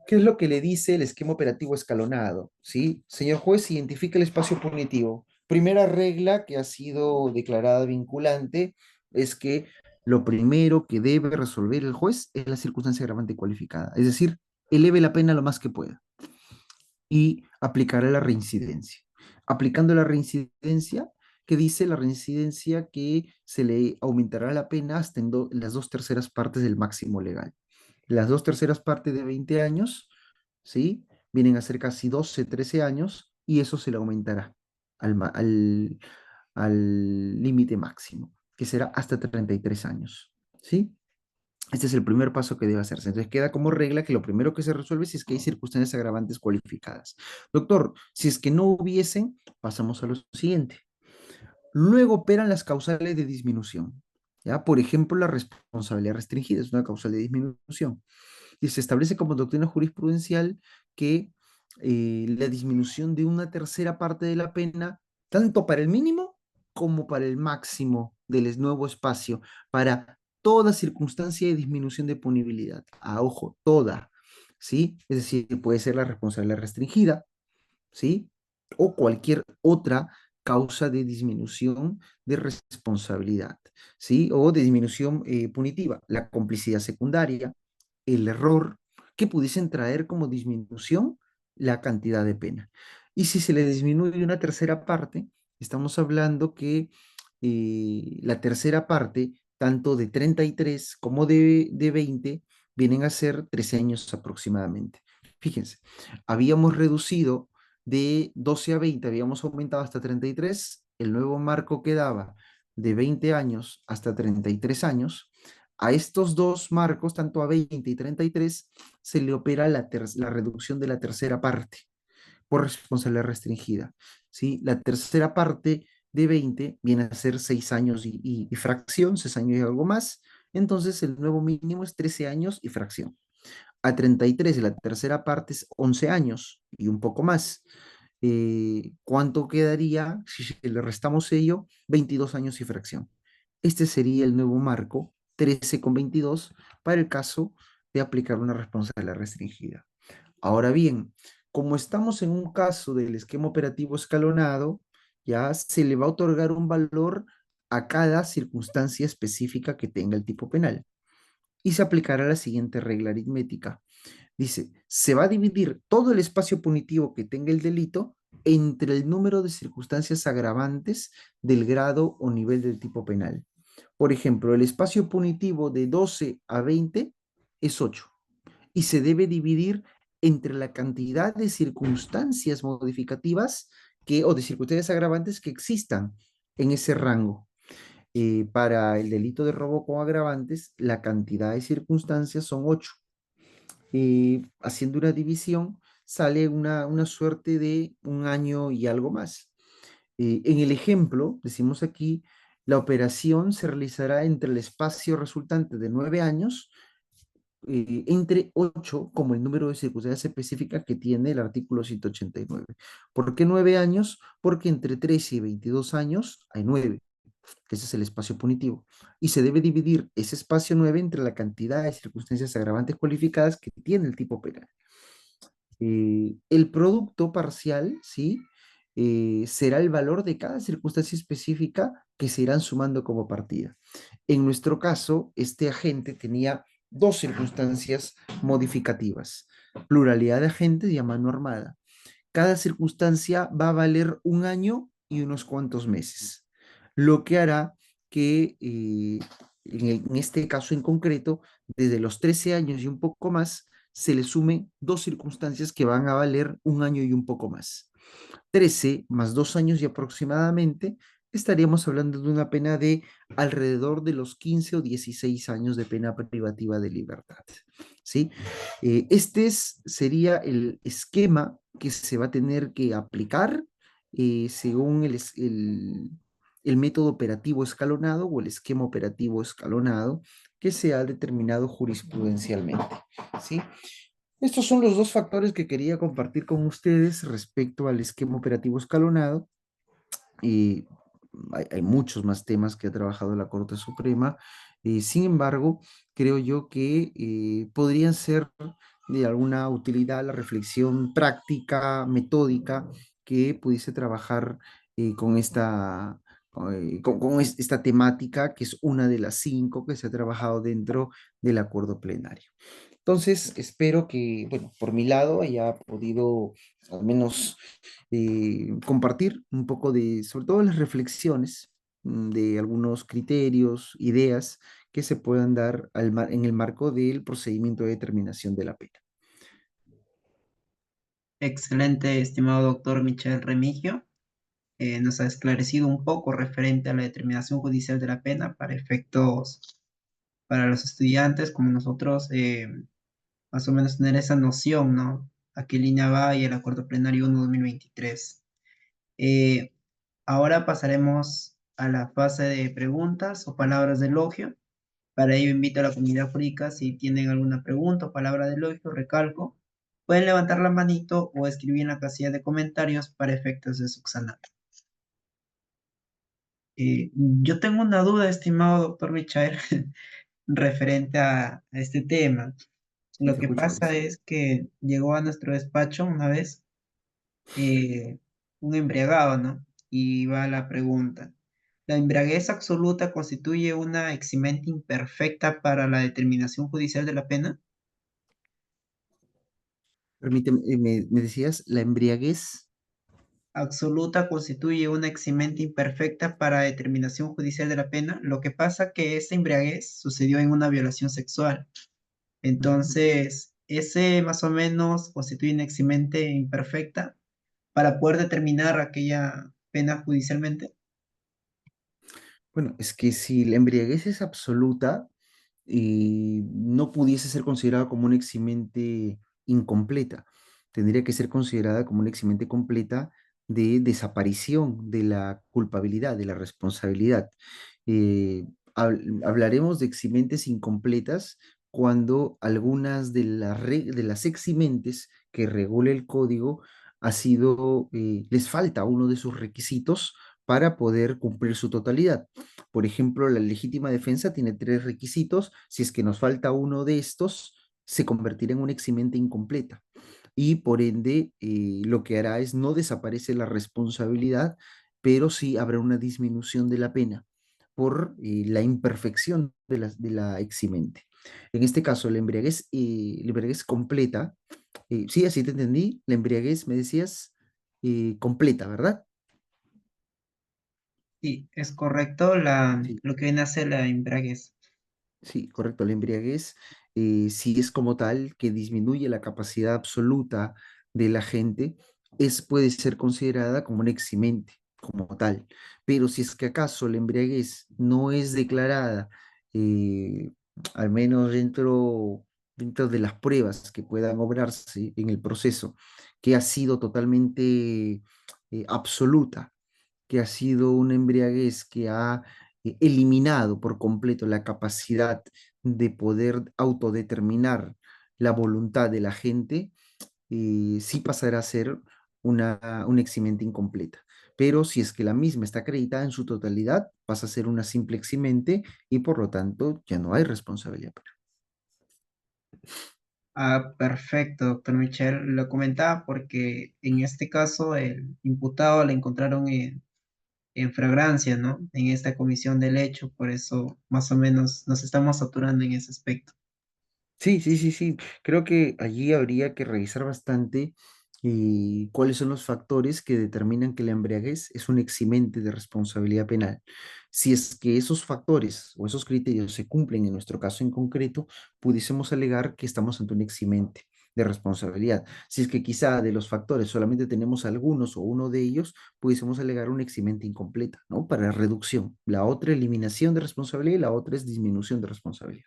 ¿Qué es lo que le dice el esquema operativo escalonado? ¿Sí? Señor juez, identifica el espacio punitivo. Primera regla que ha sido declarada vinculante es que lo primero que debe resolver el juez es la circunstancia agravante cualificada, es decir, eleve la pena lo más que pueda y aplicará la reincidencia. Aplicando la reincidencia, que dice la reincidencia que se le aumentará la pena hasta en las dos terceras partes del máximo legal. Las dos terceras partes de 20 años, ¿sí? Vienen a ser casi 12, 13 años y eso se le aumentará al límite máximo, que será hasta 33 años, ¿sí? Este es el primer paso que debe hacerse. Entonces queda como regla que lo primero que se resuelve si es que hay circunstancias agravantes cualificadas. Doctor, si es que no hubiesen, pasamos a lo siguiente. Luego operan las causales de disminución. ¿Ya? Por ejemplo, la responsabilidad restringida es una causal de disminución. Y se establece como doctrina jurisprudencial que la disminución de una tercera parte de la pena, tanto para el mínimo como para el máximo del nuevo espacio, para toda circunstancia de disminución de punibilidad. A ojo, toda, ¿sí? Es decir, puede ser la responsabilidad restringida, ¿sí? O cualquier otra causa de disminución de responsabilidad, ¿sí? O de disminución punitiva, la complicidad secundaria, el error, que pudiesen traer como disminución la cantidad de pena. Y si se le disminuye una tercera parte, estamos hablando que la tercera parte, tanto de 33 como de 20, vienen a ser 13 años aproximadamente. Fíjense, habíamos reducido de 12 a 20, habíamos aumentado hasta 33, el nuevo marco quedaba de 20 años hasta 33 años. A estos dos marcos, tanto a 20 y 33, se le opera la reducción de la tercera parte por responsabilidad restringida. ¿Sí? La tercera parte de 20 viene a ser 6 años y fracción, 6 años y algo más. Entonces el nuevo mínimo es 13 años y fracción. A 33, la tercera parte es 11 años y un poco más. ¿Cuánto quedaría si le restamos ello? 22 años y fracción. Este sería el nuevo marco, 13,22, para el caso de aplicar una responsabilidad restringida. Ahora bien, como estamos en un caso del esquema operativo escalonado, ya se le va a otorgar un valor a cada circunstancia específica que tenga el tipo penal y se aplicará la siguiente regla aritmética. Dice, se va a dividir todo el espacio punitivo que tenga el delito entre el número de circunstancias agravantes del grado o nivel del tipo penal. Por ejemplo, el espacio punitivo de 12 a 20 es 8 y se debe dividir entre la cantidad de circunstancias modificativas o de circunstancias agravantes que existan en ese rango. Para el delito de robo con agravantes, la cantidad de circunstancias son 8. Haciendo una división, sale una suerte de un año y algo más. En el ejemplo, decimos aquí, la operación se realizará entre el espacio resultante de 9 años, entre 8 como el número de circunstancias específicas que tiene el artículo 189. ¿Por qué 9 años? Porque entre 13 y 22 años hay 9, que ese es el espacio punitivo. Y se debe dividir ese espacio 9 entre la cantidad de circunstancias agravantes cualificadas que tiene el tipo penal. El producto parcial, ¿sí? Será el valor de cada circunstancia específica que se irán sumando como partida. En nuestro caso, este agente tenía dos circunstancias modificativas, pluralidad de agentes y a mano armada. Cada circunstancia va a valer un año y unos cuantos meses, lo que hará que en este caso en concreto, desde los 13 años y un poco más, se le sumen dos circunstancias que van a valer un año y un poco más. 13 más 2 años y aproximadamente, estaríamos hablando de una pena de alrededor de los 15 o 16 años de pena privativa de libertad. ¿Sí? Sería el esquema que se va a tener que aplicar según el método operativo escalonado o el esquema operativo escalonado que se ha determinado jurisprudencialmente. ¿Sí? Estos son los dos factores que quería compartir con ustedes respecto al esquema operativo escalonado. Y hay muchos más temas que ha trabajado la Corte Suprema Sin embargo, creo yo que podrían ser de alguna utilidad la reflexión práctica, metódica, que pudiese trabajar con esta temática, que es una de las 5 que se ha trabajado dentro del acuerdo plenario. Entonces, espero que, bueno, por mi lado haya podido al menos compartir un poco de, sobre todo las reflexiones de algunos criterios, ideas que se puedan dar en el marco del procedimiento de determinación de la pena. Excelente, estimado doctor Michel Remigio. Nos ha esclarecido un poco referente a la determinación judicial de la pena para efectos para los estudiantes como nosotros, más o menos tener esa noción, ¿no? A qué línea va y el acuerdo plenario 1/2023. Eh, Ahora pasaremos a la fase de preguntas o palabras de elogio. Para ello invito a la comunidad jurídica, si tienen alguna pregunta o palabra de elogio, recalco, pueden levantar la manito o escribir en la casilla de comentarios para efectos de subsanar. Yo tengo una duda, estimado doctor Michael, referente a este tema. Sí, Lo te que escucho, pasa Alex. es que llegó a nuestro despacho una vez eh, un embriagado, ¿no? Y va la pregunta. ¿La embriaguez absoluta constituye una eximente imperfecta para la determinación judicial de la pena? Permíteme, me decías, la embriaguez. Absoluta constituye una eximente imperfecta para determinación judicial de la pena. Lo que pasa que esta embriaguez sucedió en una violación sexual. Ujú. Entonces, ese más o menos constituye una eximente imperfecta para poder determinar aquella pena judicialmente. Bueno, es que si la embriaguez es absoluta, no pudiese ser considerada como una eximente incompleta. Tendría que ser considerada como una eximente completa de desaparición de la culpabilidad, de la responsabilidad. Hablaremos de eximentes incompletas cuando algunas de las eximentes que regula el código les falta uno de sus requisitos para poder cumplir su totalidad. Por ejemplo, la legítima defensa tiene 3 requisitos. Si es que nos falta uno de estos, se convertirá en una eximente incompleta. Y por ende, lo que hará es no desaparece la responsabilidad, pero sí habrá una disminución de la pena por la imperfección de la eximente. En este caso, la embriaguez completa, sí, así te entendí, la embriaguez, me decías, completa, ¿verdad? Sí, es correcto Sí. lo que viene a ser la embriaguez. Sí, correcto. La embriaguez sí es como tal que disminuye la capacidad absoluta de la gente, puede ser considerada como un eximente, como tal. Pero si es que acaso la embriaguez no es declarada, eh, al menos dentro de las pruebas que puedan obrarse en el proceso, que ha sido totalmente absoluta, que ha sido una embriaguez que ha eliminado por completo la capacidad de poder autodeterminar la voluntad de la gente, sí pasará a ser una eximente incompleta. Pero si es que la misma está acreditada en su totalidad, pasa a ser una simple eximente y por lo tanto ya no hay responsabilidad penal. Ah, perfecto, doctor Michel. Lo comentaba porque en este caso el imputado le encontraron en flagrancia, ¿no? En esta comisión del hecho, por eso más o menos nos estamos saturando en ese aspecto. Sí, sí, sí, sí. Creo que allí habría que revisar bastante cuáles son los factores que determinan que la embriaguez es un eximente de responsabilidad penal. Si es que esos factores o esos criterios se cumplen en nuestro caso en concreto, pudiésemos alegar que estamos ante un eximente de responsabilidad. Si es que quizá de los factores solamente tenemos algunos o uno de ellos, pudiésemos alegar un eximente incompleta, ¿no? Para reducción. La otra eliminación de responsabilidad y la otra es disminución de responsabilidad.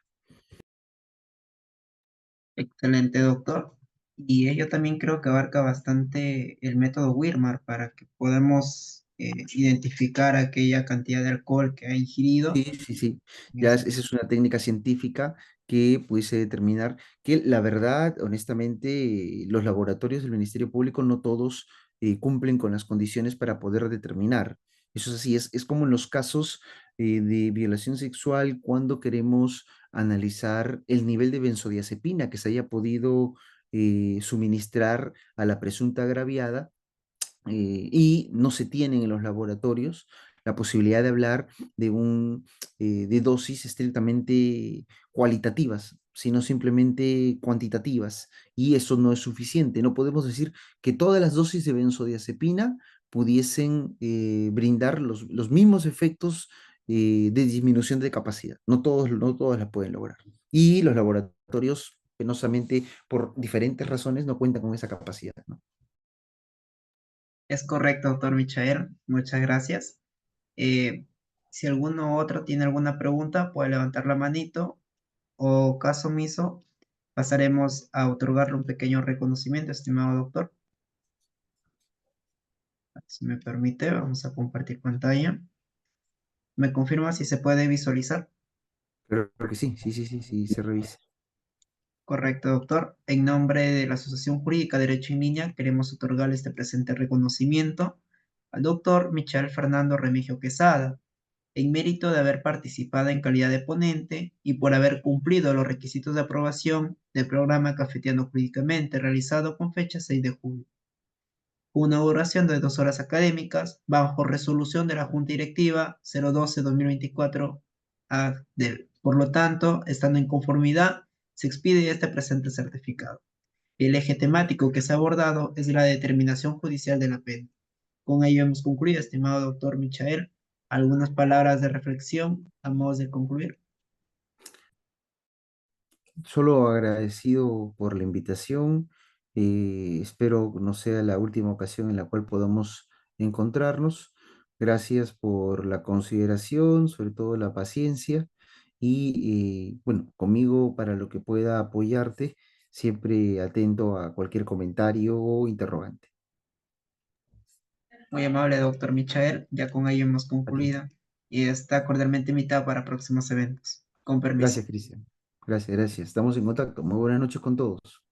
Excelente, doctor. Y ello también creo que abarca bastante el método Wirmar para que podamos identificar aquella cantidad de alcohol que ha ingerido. Sí, sí, sí. En ese- Esa es una técnica científica que pudiese determinar que la verdad, honestamente, los laboratorios del Ministerio Público no todos cumplen con las condiciones para poder determinar. Eso es así, es como en los casos de violación sexual cuando queremos analizar el nivel de benzodiazepina que se haya podido suministrar a la presunta agraviada y no se tienen en los laboratorios la posibilidad de hablar de dosis estrictamente cualitativas, sino simplemente cuantitativas. Y eso no es suficiente. No podemos decir que todas las dosis de benzodiazepina pudiesen brindar los mismos efectos de disminución de capacidad. No todas las pueden lograr. Y los laboratorios, penosamente, por diferentes razones, no cuentan con esa capacidad, ¿no? Es correcto, doctor Michael. Muchas gracias. Eh, si alguno otro tiene alguna pregunta, puede levantar la manito o caso omiso, pasaremos a otorgarle un pequeño reconocimiento, estimado doctor. Si me permite, vamos a compartir pantalla. ¿Me confirma si se puede visualizar? Pero que sí, sí, sí, sí, sí, se revisa. Correcto, doctor. En nombre de la Asociación Jurídica Derecho en Línea, queremos otorgarle este presente reconocimiento al doctor Michael Fernando Remigio Quesada, en mérito de haber participado en calidad de ponente y por haber cumplido los requisitos de aprobación del programa Cafeteando Jurídicamente, realizado con fecha 6 de julio. Una duración de 2 horas académicas, bajo resolución de la Junta Directiva 012-2024 Por lo tanto, estando en conformidad, se expide este presente certificado. El eje temático que se ha abordado es la determinación judicial de la pena. Con ello hemos concluido, estimado doctor Michael. Algunas palabras de reflexión a modo de concluir. Solo agradecido por la invitación. Espero no sea la última ocasión en la cual podamos encontrarnos. Gracias por la consideración, sobre todo la paciencia. Y bueno, conmigo para lo que pueda apoyarte, siempre atento a cualquier comentario o interrogante. Muy amable, doctor Michael. Ya con ello hemos A ti. concluido y está cordialmente invitado para próximos eventos. Con permiso. Gracias, Cristian. Gracias, gracias. Estamos en contacto. Muy buenas noches con todos.